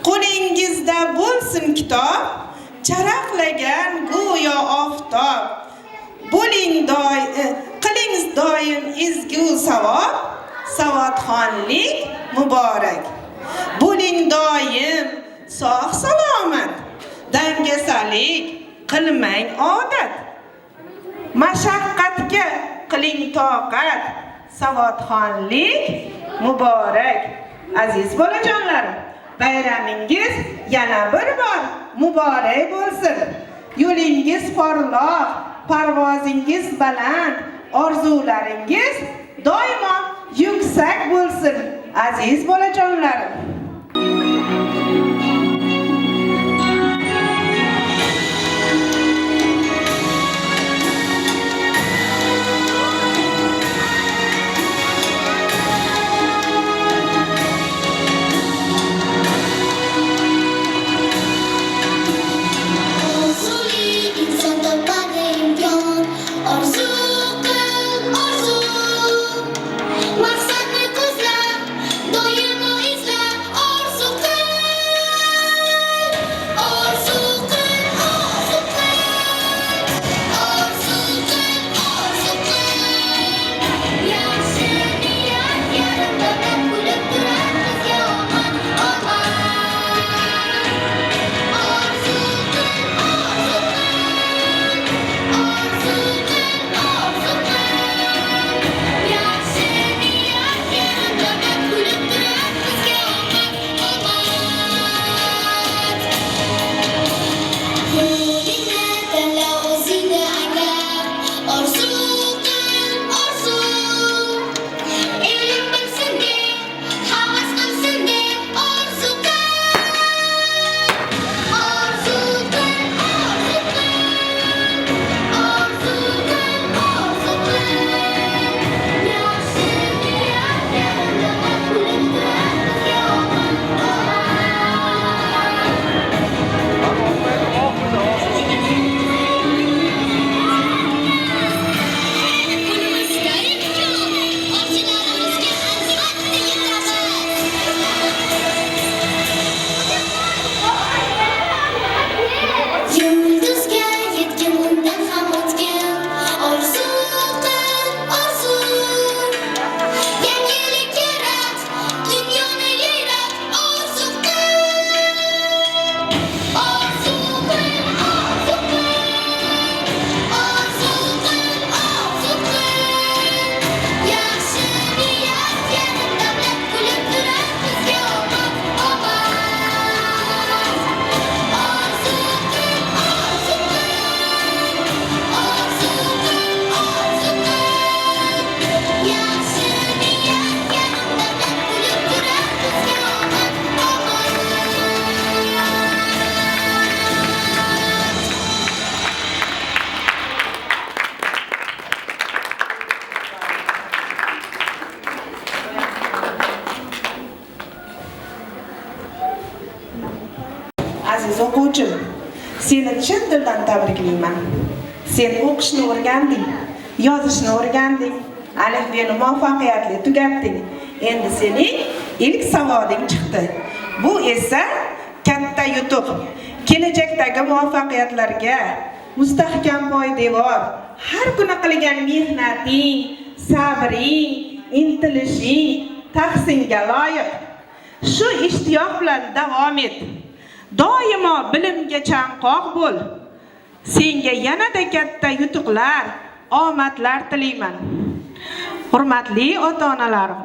Qo'lingizda bo'lsin kitob, charaqlagan go'yo oftob. Bo'ling qiling doim ezgu savob. Savodxonlik muborak. Bo'ling doim sog' salomat. Dangasalik qilmang odat. Mashaqqatga qiling toqat. Savodxonlik muborak. Aziz bolajonlarim, bayramingiz yana bir bor muborak bo'lsin. Yo'lingiz porloq, parvozingiz baland, orzularingiz doimo yuksak bo'lsin. Aziz bolajonlarim, tabriklayman. Sen o'qishni o'rganding, yozishni o'rganding, alifbeni muvaffaqiyatli tugatding. Endi sening ilk savoding chiqdi. Bu esa katta yutuq. Kelajakdagi muvaffaqiyatlarga mustahkam poydevor, har kuni qilgan mehnating, sabring, intilishing tahsinga loyiq. Shu ishtiyoq bilan davom et. Doimo bilimga chanqoq bo'l. Senga yanada katta yutuqlar, omadlar tilayman. Hurmatli ota-onalarim,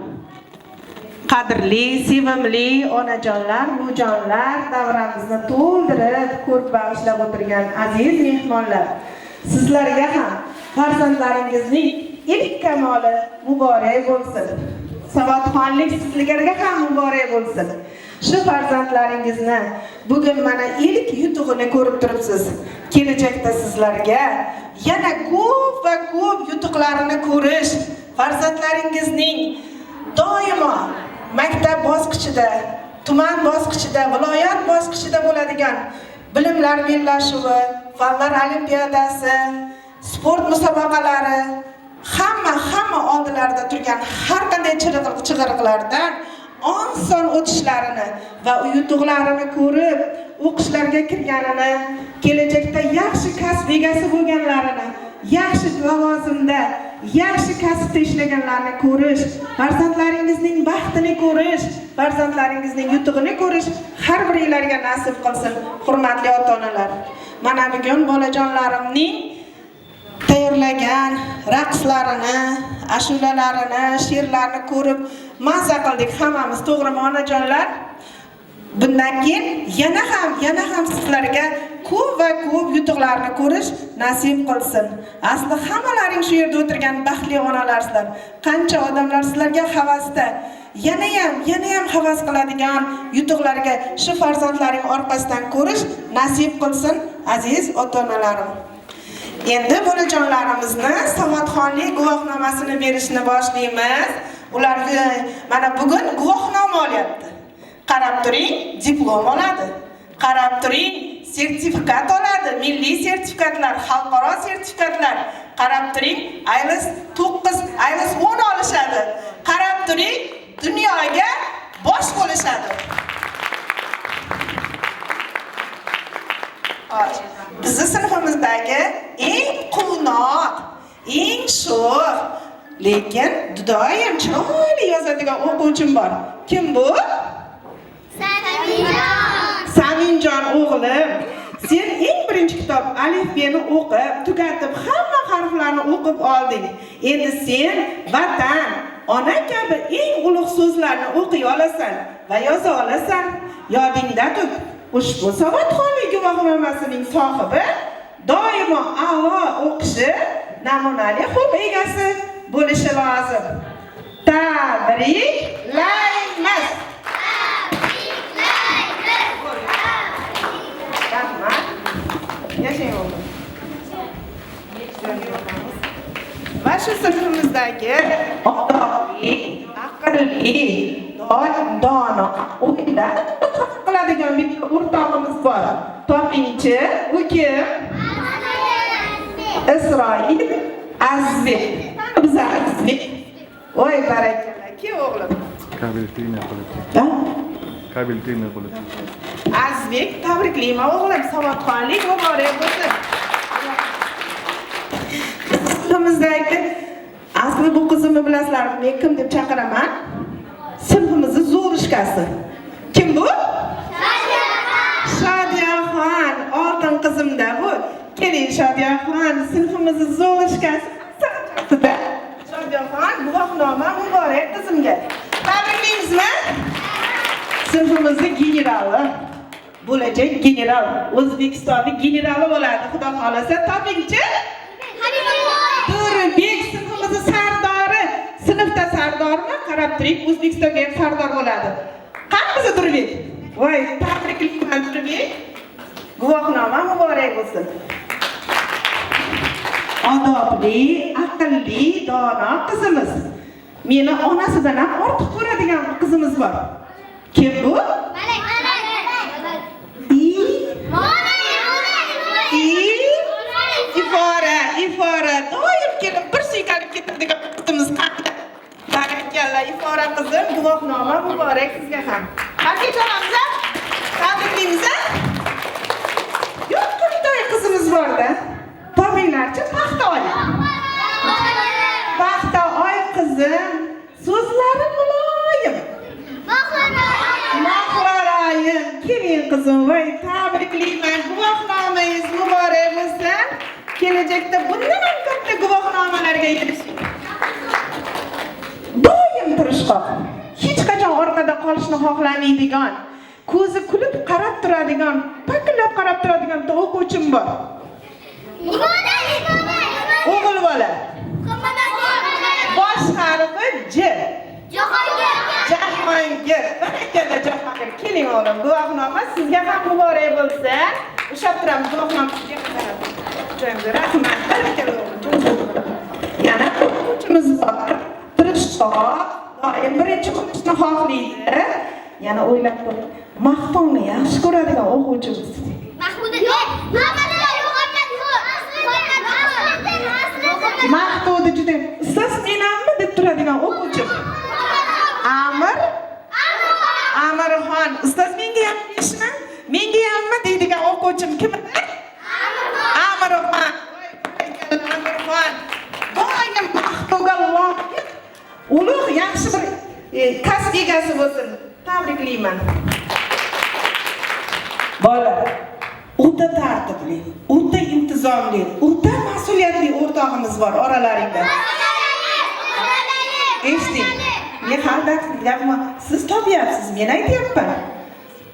qadrli, sevimli onajonlar, buvijonlar, davramizni to'ldirib, ko'p bag'ishlab o'tirgan aziz mehmonlar, sizlarga ham farzandlaringizning ilk kamoli muborak bo'lsin. Savodxonlik sizlarga ham muborak bo'lsin. Shu farzandlaringizni bugun mana ilk yutug'ini ko'rib turibsiz. Kelajakda sizlarga yana ko'p va ko'p yutuqlarini ko'rish, farzandlaringizning doimo maktab bosqichida, tuman bosqichida, viloyat bosqichida bo'ladigan bilimlar bellashuvi, fanlar olimpiadasi, sport musobaqalari, hamma oldilarida turgan har qanday chig'iriqlardan oson o'tishlarini va yutuqlarini ko'rib, o'qishlarga kirganini, kelajakda yaxshi kasb egasi bo'lganlarini, yaxshi lavozimda, yaxshi kasbda ishlaganlarni ko'rish, farzandlaringizning baxtini ko'rish, farzandlaringizning yutug'ini ko'rish har biringlarga nasib qilsin, hurmatli ota-onalar. Mana bugun bolajonlarimning tayyorlagan raqslarini, ashulalarini, she'rlarini ko'rib mazza qildik hammamiz, to'g'rimi onajonlar? Bundan keyin yana ham sizlarga ko'p va ko'p yutuqlarni ko'rish nasib qilsin. Asli hammalaring shu yerda o'tirgan baxtli onalarsizlar. Qancha odamlar sizlarga havasda, yana ham havas qiladigan yutuqlarga shu farzandlaring orqasidan ko'rish nasib qilsin, aziz ota-onalarim. Endi bolajonlarimizni savodxonlik guvohnomasini berishni boshlaymiz. Ularga mana bugun guvohnoma olyapti. Qarab turing, diplom oladi. Qarab turing, sertifikat oladi. Milliy sertifikatlar, xalqaro sertifikatlar. Qarab turing, IELTS 9, IELTS 10 olishadi. Qarab turing, dunyoga bosh bo'lishadi. Bizning sinfimizdagi eng quvnoq, eng sho'x, lekin doim chiroyli yozadigan o'quvchim bor. Kim bu? Saminjon o'g'lim. Sen eng birinchi kitob alifbeni o'qib, tugatib, hamma harflarni o'qib olding. Endi sen vatan, ona kabi eng ulug' so'zlarni o'qiy olasan va yoza olasan. Yodingda tut. Ushbu savodxonlik guvohnomasining sohibi doimo a'lo o'qishi, namunali xulq egasi bo'lishi lozim. Tabriklaymiz. Yashang o'g'lim. Va shu sinfimizdagi odobli, aqlli, dono, o'yinlar qiladigan bitta o'rtog'imiz bor. Topingchi, u kim? Isroil Azizbek. Biz Azizbek. Voy barakalla, kim o'g'lim? Qabiliyatli bo'ladi. Azizbek, tabriklayman o'g'lim, savodxonlik muborak bo'lsin. Sinfimizdagi asli bu qizimni bilasizlar, men kim deb chaqiraman? Sinfimizning zo'rishkasi. Kim bu? Shodiyaxon, oltin qizimda bu. Keling Shodiyaxon, sinfimizning zo'rishkasi. Shodiyaxon, guvohnoma muborak qizimga. Tabriklaymizmi? Sinfimizning generali, bo'lajak general, O'zbekistonning generali bo'ladi, xudo xolasa. Topingchi? Durbek, sinfimizning sardori. Sinfda sardormi? Qarab turing, O'zbekistonga ham sardor bo'ladi. Qanaqasi Durbek? Voy, tabriklayman Durbek. Guvohnoma muborak bo'lsin. Odobli, aqlli, dono qizimiz. Meni onasidan ham ortiq ko'radigan qizimiz bor. Kim bu? Diyora qizim, guvohnoma muborak sizga ham. Qanday chalamiz? Tabriklaymiz. Yo'q, to'y qizimiz bor-da. Topinglarchi, paxta oy. Paxta oy qizim, so'zlari muloyim. Mahlarayim, keling qizim, voy tabriklayman. Guvohnomangiz muborak bo'lsin. Kelajakda bundan ham katta guvohnomalarga erishing. Doim tirishqoq, hech qachon orqada qolishni xohlamaydigan, ko'zi kulib qarab turadigan, pakillab qarab turadigan o'quvchim bor. O'g'il bola. Bosh harfi J. Jahongir. Ikkala Jahongir. Keling o'g'lim, guvohnoma sizga ham muborak bo'lsin. Ushlab turamiz guvohnoma sizga qarab. Joyimga rahmat. Barakalla o'g'lim. Yana o'quvchimiz bor. Tirishqoq, doim birinchi bo'lishni xohlaydi. Yana o'ylab ko'ring. Maqtovni yaxshi ko'radigan o'quvchimiz. Maqtovni juda ustoz menammi deb turadigan o'quvchim. Amirxon, ustoz menga ham ishmi? Menga hammi deydigan o'quvchim kim? Amirxon. Amirxon. Doim maqtovga loyiq, ulug' yaxshi bir kasb egasi bo'lsin. Tabriklayman. Bolalar, o'ta tartibli, o'ta intizomli, o'ta mas'uliyatli o'rtog'imiz bor oralaringda. Eshiting. Men har gapni siz topyapsiz, men aytyapman.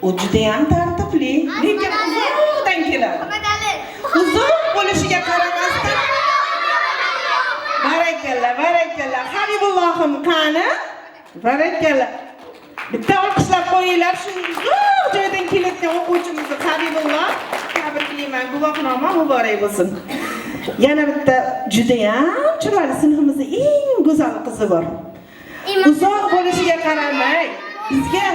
U juda ham tartibli, lekin uzoqdan keladi. Uzoq bo'lishiga qaramasdan barakalla. Habibullohim qani? Barakalla. Bitta olqishlab qo'yinglar, shu uzoq joydan kelayotgan o'quvchimizni Habibulloh. Tabriklayman, guvohnoma muborak bo'lsin. Yana bitta juda ham chiroyli sinfimizning eng go'zal qizi bor. Uzoq bo'lishiga qaramay, bizga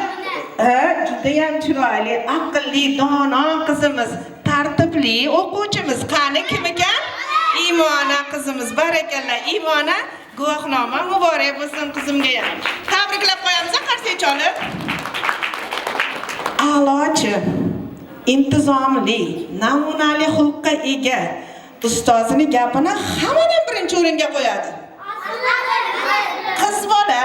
juda ham chiroyli, aqlli, dono qizimiz, tartibli o'quvchimiz. Qani kim ekan? Imona qizimiz. Barakalla, Imona. Guvohnoma muborak bo'lsin qizimga ham. Tabriklab qo'yamiz, qarsak cholib. A'lochi, intizomli, namunali xulqqa ega, ustozining gapini hammadan birinchi o'ringa qo'yadi. Qiz bola.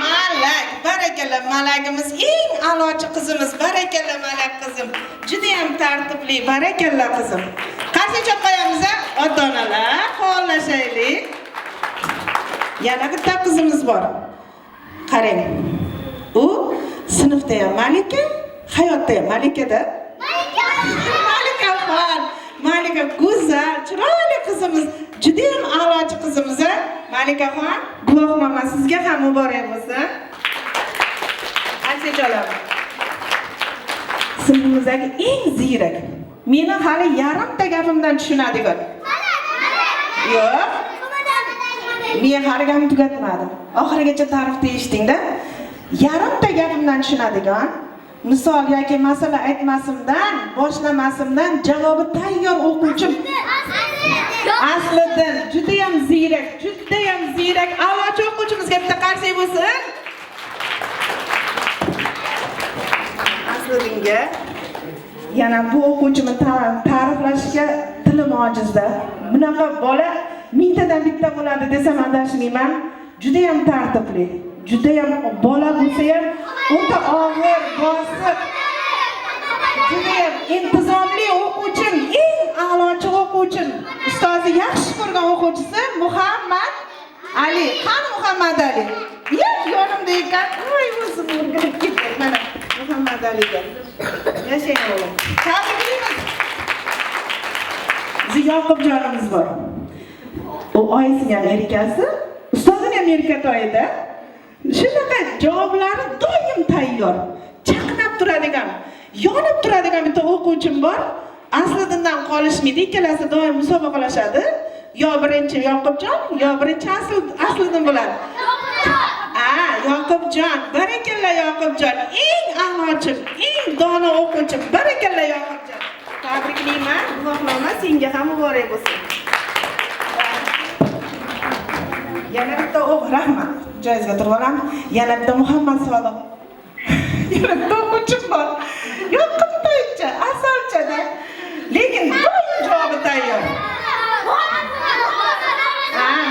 Malak, barakalla, malagimiz eng a'lochi qizimiz. Barakalla, malak qizim. Juda ham tartibli, barakalla qizim. Qarsak qo'yamiz, ota-onalar, qo'llashaylik. Yana bitta qizimiz bor. Qarang. U sinfda ham malika, hayotda ham malikada. Malika go'zal, chiroyli qizimiz, juda ham a'lochi qizimiz. Malikaxon, guvohnoma sizga ham muborak bo'lsin. Qarsak olaman. Sinfimizdagi eng ziyrak. Meni hali yarimta gapimdan tushunadigan. Yo'q. Men hali gapimni tugatmadim. Oxirigacha ta'rifni eshiting-da. Yarimta gapimdan tushunadigan, misol yoki masala aytmasimdan, boshlamasimdan javobi tayyor o'quvchim. Aslidan juda ham ziyrak, a'lochi o'quvchimizga bitta qarsak bo'lsin. Aslidinga yana bu o'quvchimni ta'riflashga tilim ojizda. Bunaqa bola mingtadan bitta bo'ladi desam adashmayman. Juda ham tartibli, juda ham bola bo'lsa ham o'ta og'ir, bosiq, juda ham intizomli o'quvchim, eng a'lochi o'quvchim. Ustozi yaxshi ko'rgan o'quvchisi Muhammad Ali. Qani Muhammad Ali? Yonimda ekan. Voy, o'zim o'rganib ketdim mana Muhammad Aliga. Yashang o'g'lim. Tabriklaymiz. Yoqubjonimiz bor. U oyisining ham erkasi, ustozining ham erkatoyida. Shunaqa javoblari doim tayyor, chaqnab turadigan, yonib turadigan bitta o'quvchim bor. Aslidan qolishmaydi, ikkalasi doim musobaqalashadi. Yo birinchi Yoqubjon, yo birinchi Aslidan bo'ladi. Yoqubjon, barakalla Yoqubjon, eng a'lochim, eng dono o'quvchim. Barakalla Yoqubjon. Tabriklayman, guvohnoma senga ham muborak bo'lsin. Yana bitta o'q, rahmat. joyingizga turib olamiz. Yana bitta Muhammad Sodiq. Yana bitta o'quvchim bor. Yoqimtoycha, asalchada. Lekin doim javobi tayyor.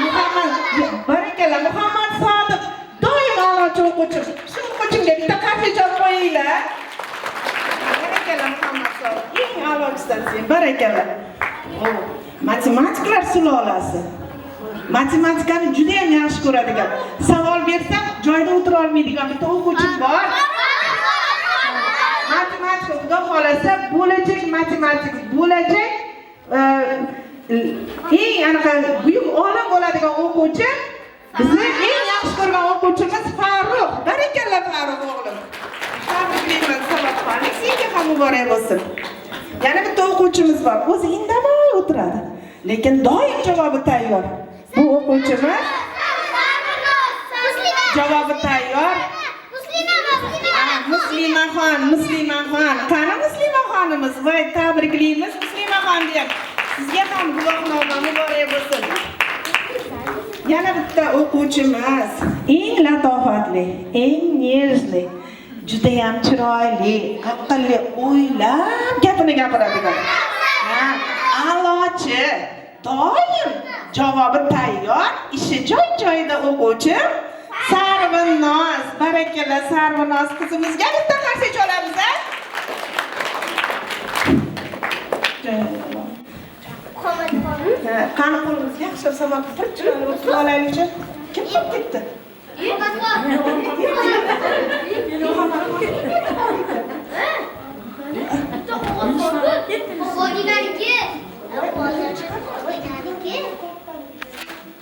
Muhammad, barakalla, Muhammad Sodiq. Doim a'lochi o'quvchim. Shu o'quvchimga bitta qahva ichib qo'yinglar. Barakalla Muhammad Sodiq. Eng a'lochisan sen, barakalla. Matematiklar sulolasi. Matematikani juda ham yaxshi ko'radigan. Savol bersam, joyida o'tira olmaydigan bitta o'quvchim bor. Matematika xudo xolasa bo'lajak matematik, bo'lajak eng anaqa buyuk olim bo'ladigan o'quvchi. Bizni eng yaxshi ko'rgan o'quvchimiz Farruh. Barakalla Farruh o'g'lim. Tabriklayman Savodxonlik, senga ham muborak bo'lsin. Yana bitta o'quvchimiz bor. O'zi indamay o'tiradi, lekin doim javobi tayyor. Bu o'quvchimiz javobi tayyor. Muslimaxon. Qani Muslimaxonimiz? Voy, tabriklaymiz Muslimaxon deb. Sizga ham guvohnoma muborak bo'lsin. Yana bitta o'quvchimiz eng latofatli, eng nejli, juda ham chiroyli, aqlli, o'ylab gapini gapiradigan. A'lochi, doim javobi tayyor, ishi joy-joyida o'quvchi Sarvinoz. Barakalla Sarvinoz qizimizga bitta qarsak olamiz. Qani qo'limiz yaxshi sabab bir chiroyli o'tib olaylikchi. Kim qilib ketdi?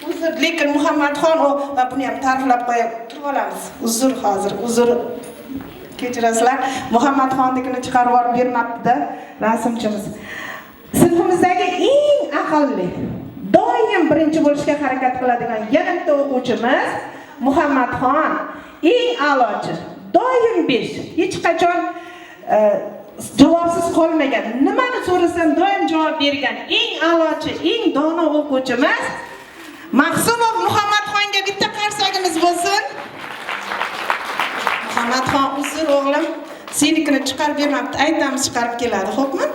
Uzr, lekin Muhammadxon va buni ham ta'riflab qo'yib turib olamiz. Uzr hozir, uzr. Kechirasizlar. Muhammadxonnikini chiqarib yuborib bermabdi rasmchimiz. Sinfimizdagi eng aqlli, doim birinchi bo'lishga harakat qiladigan yana bitta o'quvchimiz Muhammadxon. Eng a'lochi, doim 5. Hech qachon javobsiz qolmagan. Nimani so'rasam doim javob bergan eng a'lochi, eng dono o'quvchimiz Mahsumov Muhammadxonga bitta qarsagimiz bo'lsin. Muhammadxon, uzr o'g'lim, senikini chiqarib bermabdi. Aytamiz chiqarib keladi, xo'pmi?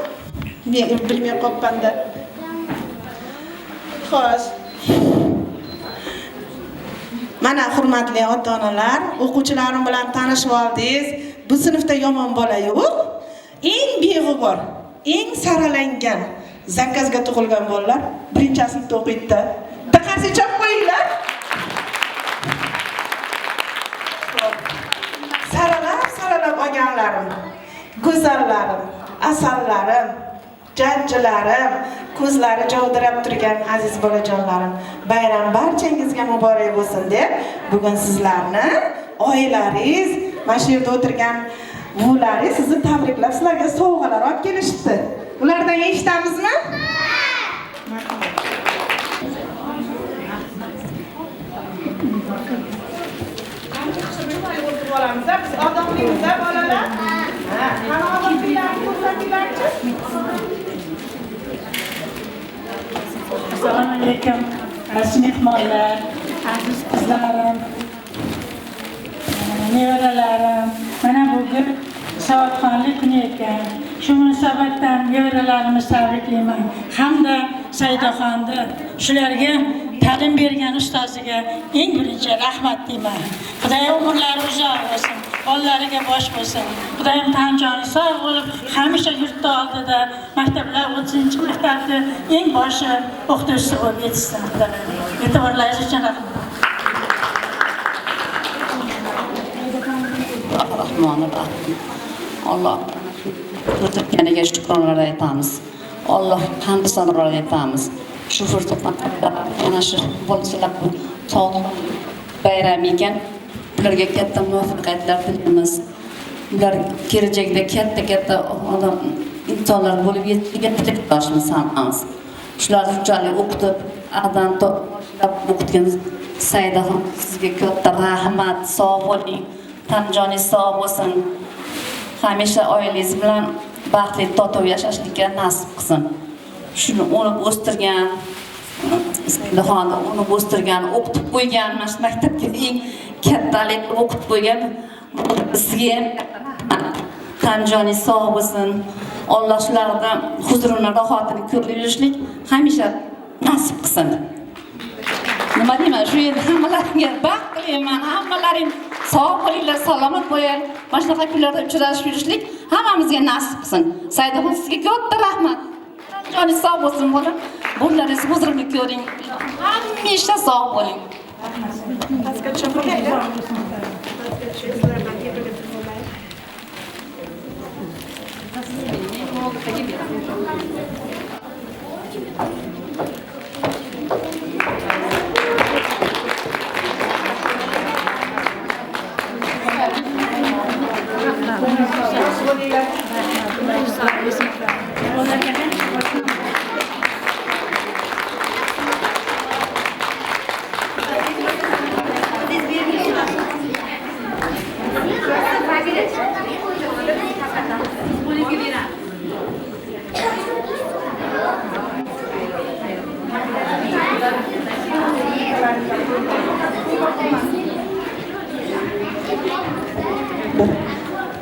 Men bilmay qolibman-da. Xo'sh. Mana hurmatli ota-onalar, o'quvchilarim bilan tanishib oldingiz. Bu sinfda yomon bola yo'q. Eng beg'ubor, eng saralangan, zakazga tug'ilgan bolalar birinchi sinfda o'qiydi. Qarshi chop qo'yinglar. Saralab olganlarim, go'zallarim, asallarim, jajjilarim, ko'zlari jovdirab turgan aziz bolajonlarim, bayram barchangizga muborak bo'lsin deb bugun sizlarni oilangiz, mana shu yerda o'tirgan buvlaringiz sizni tabriklab, sizlarga sovg'alar olib kelishdi. Ulardan eshitamizmi? Biz odamligimizda bolalar. Qani odamliklarni ko'rsatinglarchi. Assalomu alaykum. Aziz mehmonlar, aziz qizlarim, nevaralarim. Mana bugun Savodxonlik kuni ekan. Shu munosabatdan nevaralarimni tabriklayman. Hamda Saidaxonni shularga ta'lim bergan ustoziga eng birinchi rahmat deyman. Xudoyim umrlari uzoq bo'lsin, bolalariga bosh bo'lsin. Xudoyim tanjoni sog' bo'lib, hamisha yurtda oldida maktablar 30-maktabda eng boshi o'qituvchisi bo'lib yetishsin. E'tiborlaringiz uchun rahmat. Rahmonir-Rahim. Alloh o'tirganiga shukronlar aytamiz. Alloh hamd sanolar aytamiz. Shu fursatdan mana shu bolalar sog' bayram ekan, ularga katta muvaffaqiyatlar tilaymiz. Ular kelajakda katta odam insonlar bo'lib yetishmoqchimiz hammamiz. Shularni shunchalik o'qitib, aqdan o'qitgan Saidaxon, sizga katta rahmat, sog' bo'ling, tanjoningiz sog' bo'lsin. Hamisha oilangiz bilan baxtli totuv yashashlikka nasib qilsin. Shuni o'rib o'stirgan Bismillahirrahmanirrahim. Uni o'stirgan, o'qitib qo'ygan, mana shu maktabga eng kattalik o'qitib qo'ygan bizga ham joni sog' bo'lsin. Alloh shulardan huzurini, rohatini ko'rib yurishlik hamisha nasib qilsin. Nima deyman, shu yerda hammalaringga baxt tilayman. Hammalaring sog' bo'linglar, salomat bo'linglar. Mana shunaqa kunlarda uchrashib yurishlik hammamizga nasib qilsin. Saydaxon sizga katta rahmat. Joni sog' bo'lsin bolam. Bunlaringiz huzurini ko'ring. Hamisha sog' bo'ling.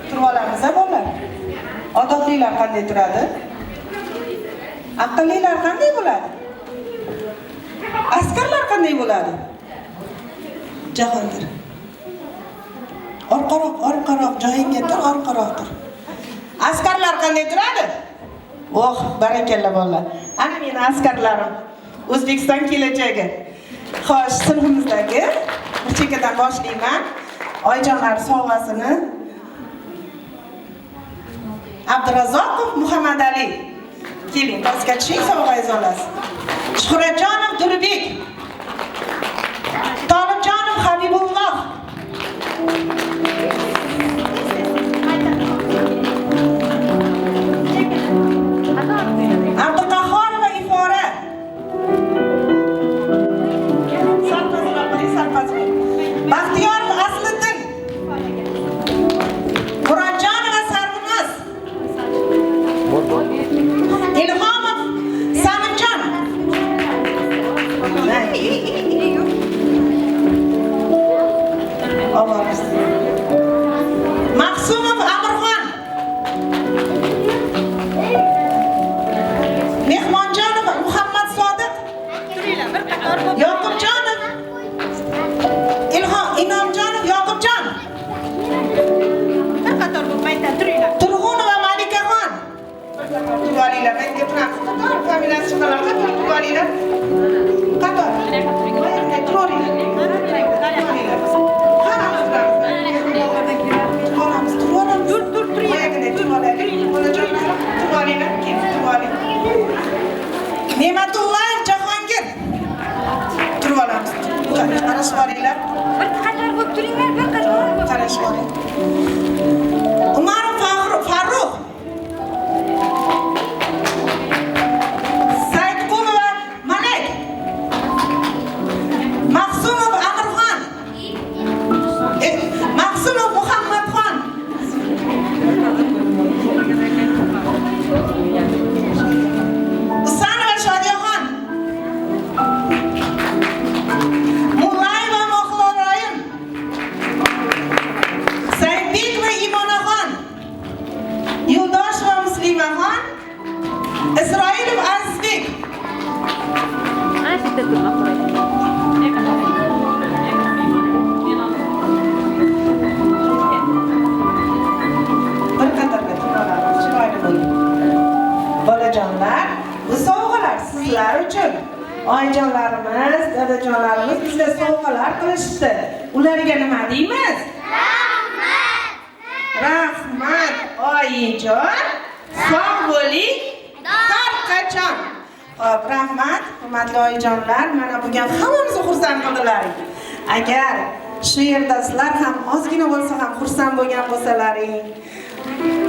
Turib olamiz bolalar. Odoblilar qanday turadi? Aqllilar qanday bo'ladi? Askarlar qanday bo'ladi? Jahongir. Orqaroq joyingga tur, orqaroq tur. Askarlar qanday turadi? Oh, barakalla bolalar. Ana meni askarlarim. O'zbekiston kelajagi. Xo'sh, sinfimizdagi bir chekkadan boshlayman. Oyijonlar sovg'asini Abdurazzoqov Muhammad Ali. Keling, pastga tushing, sovg'angizni olasiz. Shuhratjonov Durbek. Tolibjonov Habibulloh. Abduqahhorova Ifora. Baxtiyorov Asliddin. Murodjonova Sarvinoz. Ilhomov Saminjon. Maqsumov Amirxon. Mehmonjonov Muhammad Sodiq. Yoqubjonov Inomjonov Yoqubjon. Qator bo'lmaydi, turinglar. Turg'unova Malikaxon. Turg'unlar, men gapiramiz. Qator familiyasi chiqalar, qator turg'unlar. Qator. Ne'matullayev Jahongir. Turib olamiz. Qarash boringlar. Bir qator bo'lib turinglar, bir qator. Qarash boring. Umarov Farruh. Saidqulova Malak. Maqsumov Amirxon. Maqsumov Muhammadxon. Usanova Shodiyaxon. Mullayeva Moxloraym. Saidbekova Imonaxon. Yo'ldosheva Muslimaxon. Isroilov Azizbek. Bir qatorga turib chiroyli bo'ling. Bolajonlar, bu sovg'alar sizlar uchun. Oyijonlarimiz, dadajonlarimiz bizga sovg'alar qilishdi. Ularga nima deymiz? Rahmat. Rahmat, oyijon. Sog' bo'ling. Har qachon. Xo'p, rahmat, hurmatli oyijonlar. Mana bugun hammamizni xursand qildilaring. Agar shu yerda sizlar ham ozgina bo'lsa ham xursand bo'lgan bo'lsalaring,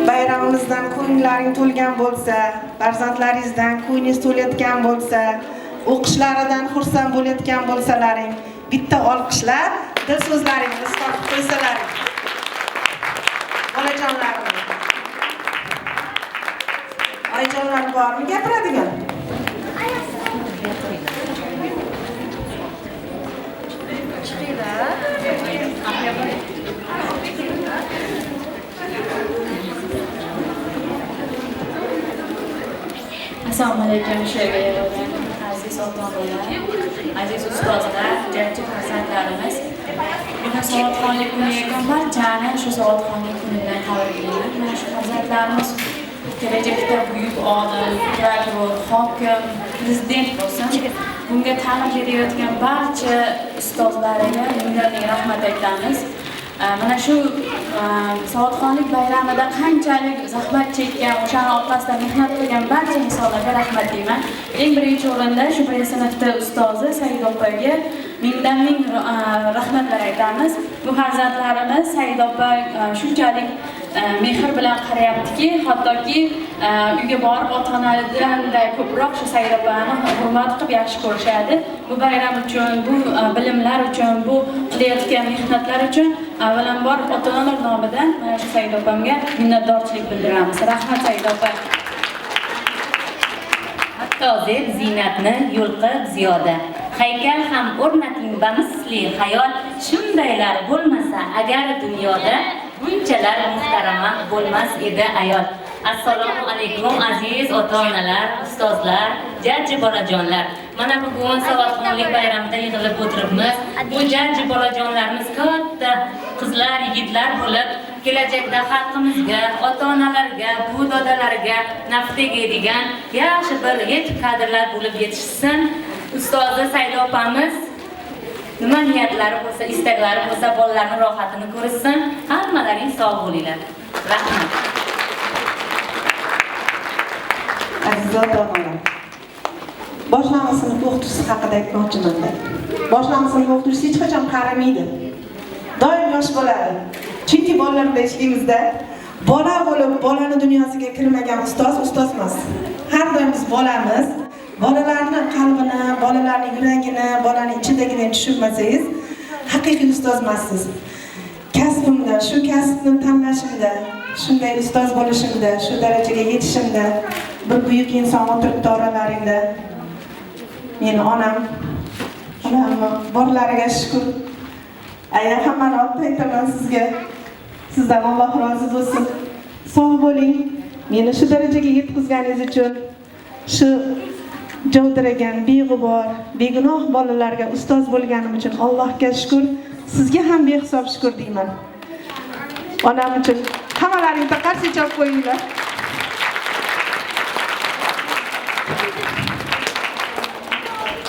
bayramimizdan ko'nglaring to'lgan bo'lsa, farzandlaringizdan ko'nglingiz to'layotgan bo'lsa, o'qishlaridan xursand bo'layotgan bo'lsalaring, bitta olqishlab, dil so'zlaringizni topib qo'ysalaring. Bolajonlarim. Oyijonlar bormi gapiradigan? Saidovani, aziz ota-onalar, aziz ustozlar, jajji farzandlarimiz. Bugun savodxonlik kuni ekan, barchani shu savodxonlik kuni bilan tabriklayman. Mana shu farzandlarimiz kelajakda buyuk olim, prokuror, hokim, prezident bo'lsin. Bunga ta'lim berayotgan barcha ustozlarga ming rahmat aytamiz. Mana shu savodxonlik bayramida qanchalik zahmat chekkan, o'shaning orqasida mehnat qilgan barcha insonlarga rahmat deyman. Eng birinchi o'rinda shu birinchi sinfda ustozi Said opaga ming rahmatlar aytamiz. Bu farzandlarimiz Said opa shunchalik mehr bilan qarayaptiki, hattoki uyga borib ota-onalardan ko'proq shu Said opani hurmat qilib yaxshi ko'rishadi. Bu bayram uchun, bu bilimlar uchun, bu qilayotgan mehnatlar uchun avvalambor ota-onalar nomidan mana shu Said opamga minnatdorchilik bildiramiz. Rahmat Said opa. Hatto zeb ziynatni yulqib ziyoda. Haykal ham o'rnating bamisli hayol, shundaylar bo'lmasa agar dunyoda bunchalar muhtarama bo'lmas edi ayol. Assalomu alaykum aziz ota-onalar, ustozlar, jajji bolajonlar. Mana bugun savodxonlik bayramida yig'ilib o'tiribmiz. Bu jajji bolajonlarimiz katta qizlar, yigitlar bo'lib, kelajakda xalqimizga, ota-onalarga, bu dodalarga naf tegadigan yaxshi bir yetuk kadrlar bo'lib yetishsin. Ustozi Said opamiz nima niyatlari bo'lsa, istaklari bo'lsa, bolalarning rohatini ko'rsin. Hammalaring sog' bo'linglar. Rahmat. Aziz ota-onalar, boshlang'ich sinf o'qituvchisi haqida aytmoqchiman. Boshlang'ich sinf o'qituvchisi hech qachon qaramaydi. Doim yosh bo'ladi. Chunki bolalar bilan ishlaymizda, bola bo'lib, bolani dunyosiga kirmagan ustoz emas. Har doim biz bolamiz. Bolalarning qalbini, bolalarning yuragini, bolaning ichidagini tushunmasangiz, haqiqiy ustoz emassiz. Kasbimda, shu kasbni tanlashimda, shunday ustoz bo'lishimda, shu darajaga yetishimda, bir buyuk inson o'tiribdi oralaringda. Meni onam borlariga shukr. Aya hammani olib aytaman sizga. Sizdan Alloh rozi bo'lsin. Sog' bo'ling. Meni shu darajaga yetkazganingiz uchun, shu javdiragan, beg'ubor, begunoh bolalarga ustoz bo'lganim uchun Allohga shukr. Sizga ham behisob shukr deyman. Onam uchun hammalaringga qarshi chop qo'yinglar.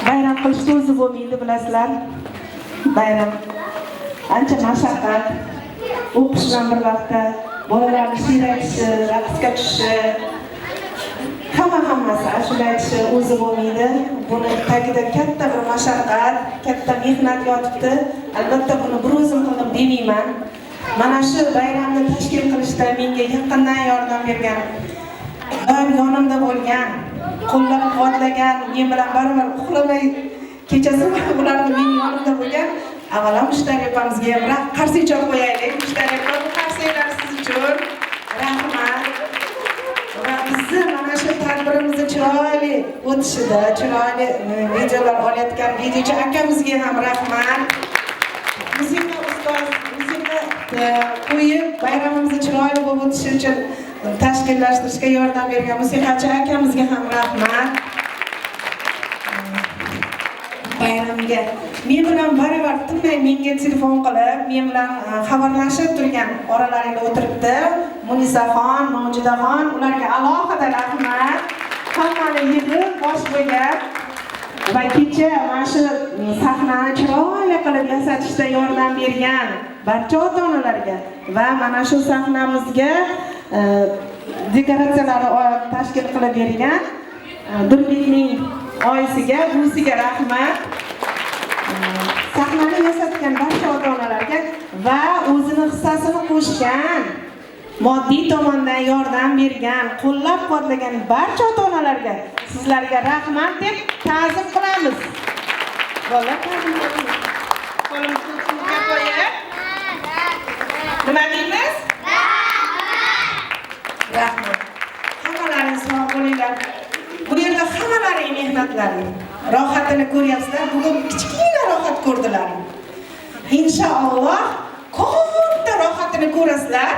Bayram qilishni o'zi bo'lmaydi, bilasizlar. Bayram ancha mashaqqat, o'qish bilan bir vaqtda bolalarni she'r aytishi, raqsga tushishi, hammasi ashula aytishi o'zi bo'lmaydi. Buni tagida katta bir mashaqqat, katta mehnat yotibdi. Albatta buni bir o'zim qildim demayman. Mana shu bayramni tashkil qilishda menga yaqindan yordam bergan, doim yonimda bo'lgan, qo'llab-quvvatlagan, men bilan baravar uxlamay kechasi ularning mening yonimda bo'lgan avvalo mushtariy opamizga ham qarshi chop qo'yaylik. Mushtariy opam qarsiylar siz uchun rahmat. Va bizni mana shu tadbirimizni chiroyli o'tishida, chiroyli videolar olayotgan videochi akamizga ham rahmat. Musiqa ustoz, musiqa qo'yib bayramimizni chiroyli bo'lib o'tishi uchun tashkillashtirishga yordam bergan musiqachi akamizga ham rahmat. Bayramga men bilan baravar tinmay menga telefon qilib, men bilan xabarlashib turgan oralaringda o'tiribdi. Munisaxon, Mojidaxon, ularga alohida rahmat. Hammani yig'ib bosh bo'lgan va kecha mana shu sahnani chiroyli qilib yasatishda yordam bergan barcha ota-onalarga va mana shu sahnamizga dekoratsiyalarni tashkil qilib bergan Durbekning oilasiga, buvisiga rahmat. Sahnani yasatgan barcha ota-onalarga va o'zini hissasini qo'shgan, moddiy tomondan yordam bergan, qo'llab-quvvatlagan barcha ota-onalarga sizlarga rahmat deb ta'zim qilamiz. Bolalar ta'zim qilamiz. Qo'limizni ustiga qo'yib. Nima deymiz? Rahmat. Hammalaringiz sog' bo'linglar. Bu yerda hammalaring mehnatlaring, rohatini ko'ryapsizlar. Bugun kichkina rohat ko'rdilar. Inshaalloh katta rohatini ko'rasizlar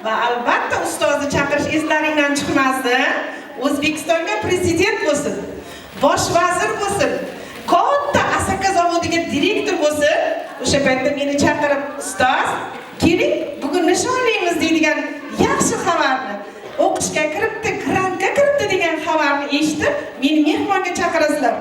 va albatta ustozni chaqirish eslaringdan chiqmasin. O'zbekistonga prezident bo'lsin. bosh vazir bo'lsin, katta asaka zavodiga direktor bo'lsin, o'sha paytda meni chaqirib, ustoz, keling, bugun nishonlaymiz deydigan yaxshi xabarni, o'qishga kiribdi, grantga kiribdi degan xabarni eshitib, meni mehmonga chaqirasizlar.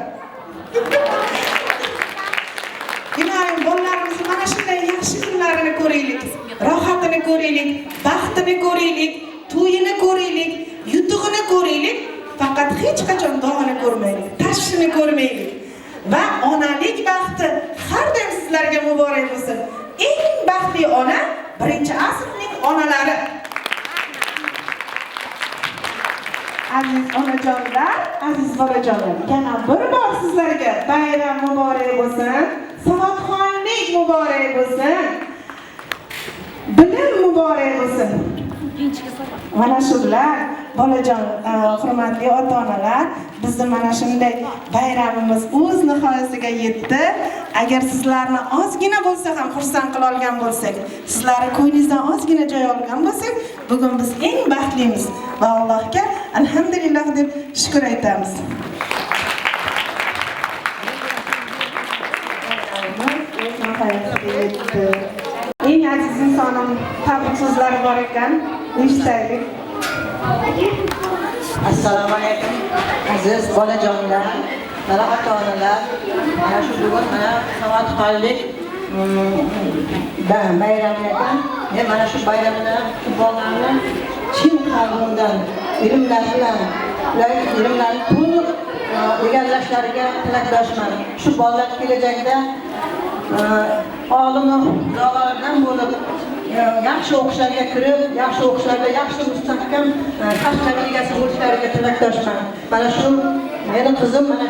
Ilohim, bolalarimizni mana shunday yaxshi kunlarini ko'raylik, rohatini ko'raylik, baxtini ko'raylik, to'yini ko'raylik, yutug'ini ko'raylik, faqat hech qachon dog'ini ko'rmaylik, tashvishini ko'rmaylik. Va onalik baxti har doim sizlarga muborak bo'lsin. Eng baxtli ona birinchi asrning onalari. Aziz onajonlar, aziz bolajonlar, yana bir bor sizlarga bayram muborak bo'lsin, savodxonlik muborak bo'lsin, bilim muborak bo'lsin. Mana shular, bolajon, hurmatli ota-onalar, bizni mana shunday bayramimiz o'z nihoyasiga yetdi. Agar sizlarni ozgina bo'lsa ham xursand qila olgan bo'lsak, sizlarning ko'nglingizdan ozgina joy olgan bo'lsak, bugun biz eng baxtlimiz va Allohga alhamdulillah deb shukr aytamiz. Eng aziz insonim, tabrik so'zlari bor ekan, eshitaylik. Assalomu alaykum aziz bolajonlar, mana ota-onalar, mana shu bugun mana savodxonlik bayrami ekan. Men mana shu bayramda bolalarni chin qalbimdan ilmlarni to'liq egallashlariga tilakdoshman. Shu bolalar kelajakda olim zolardan bo'lib, yaxshi o'qishlarga kirib, yaxshi o'qishlarda yaxshi mustahkam kasblar egasi bo'lishlariga tilakdoshman. Mana shu meni qizim mana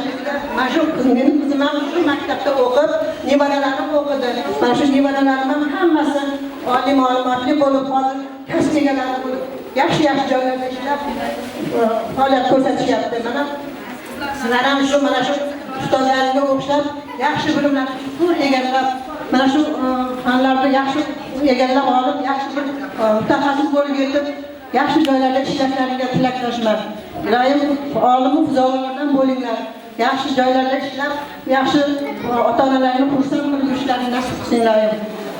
shu meni qizim ham shu maktabda o'qib, nevaralarim o'qidi. Mana shu nevaralarim ham hammasi oliy ma'lumotli bo'lib, hozir kasb egalari bo'lib, yaxshi joylarda ishlab faoliyat ko'rsatishyapti. Mana sizlar ham shu mana shu ustozlaringga o'xshab yaxshi bilimlarni egallab, mana shu fanlarda yaxshi egallab olib, yaxshi bir mutaxassis bo'lib yetib, yaxshi joylarda ishlashlaringga tilakdoshman. Ilohim, olim fuzolardan bo'linglar. Yaxshi joylarda ishlab, yaxshi ota-onalarni xursand qilib yurishlarini nasib qilsin ilohim.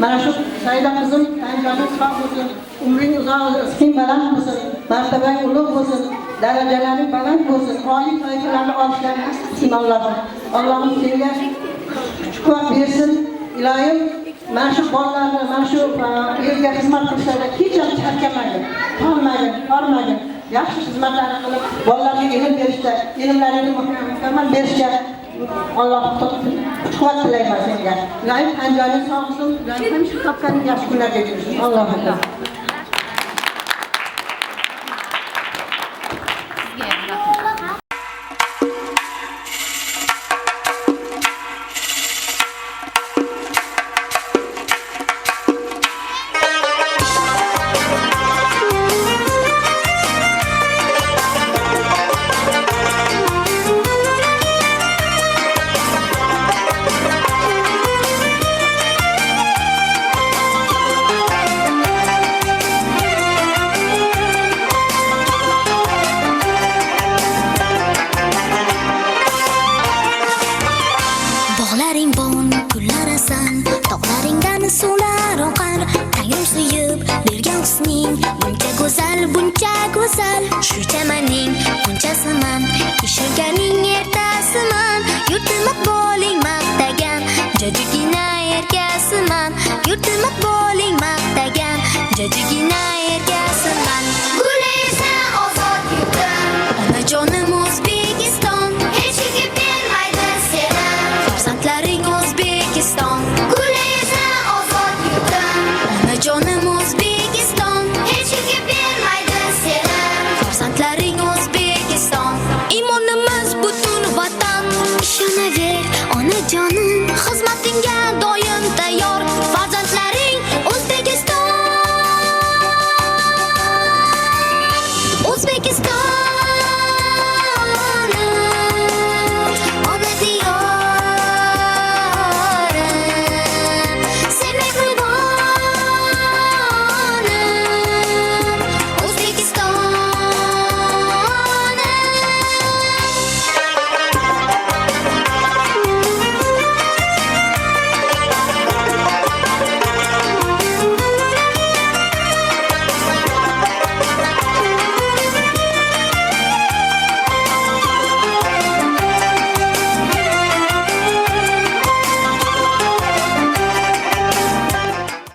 Mana shu Saida qizim, tanganing sog' bo'lsin, umring uzoq, rizqing baland bo'lsin, martabang ulug' bo'lsin, darajalaring baland bo'lsin, oliy toifalarni olishlarini nasib qilsin Allohim. Allohim senga kuch-quvvat bersin. Ilohim, mana shu bolalarni, mana shu yerga xizmat qilishlarda hech ham charchamagin, tormagin. Yaxshi xizmatlar qilib, bolalarga ilm berishda, ilmlarini mukammal berishga Alloh kuch-quvvat tilayman senga. Ilohim, anjoning sog' bo'lsin, Ilohim ham shu topganing yaxshi kunlarga yursin. Alloh akbar. Shu chamaning bunchasiman, ishilganing ertasiman, yurtimni bo'ling maqtagan, jajigina erkasiman, yurtimni bo'ling maqtagan, jajigina erkasiman. Gulaysan ozod yurtim, onajonim O'zbekiston, hech kimga bermaydi seni, farzandlaring O'zbekiston. Gulaysan ozod yurtim, onajonim O'zbekiston, hech kimga bermaydi seni, farzandlaring O'zbekiston. Imonimiz butun vatan, ishonaver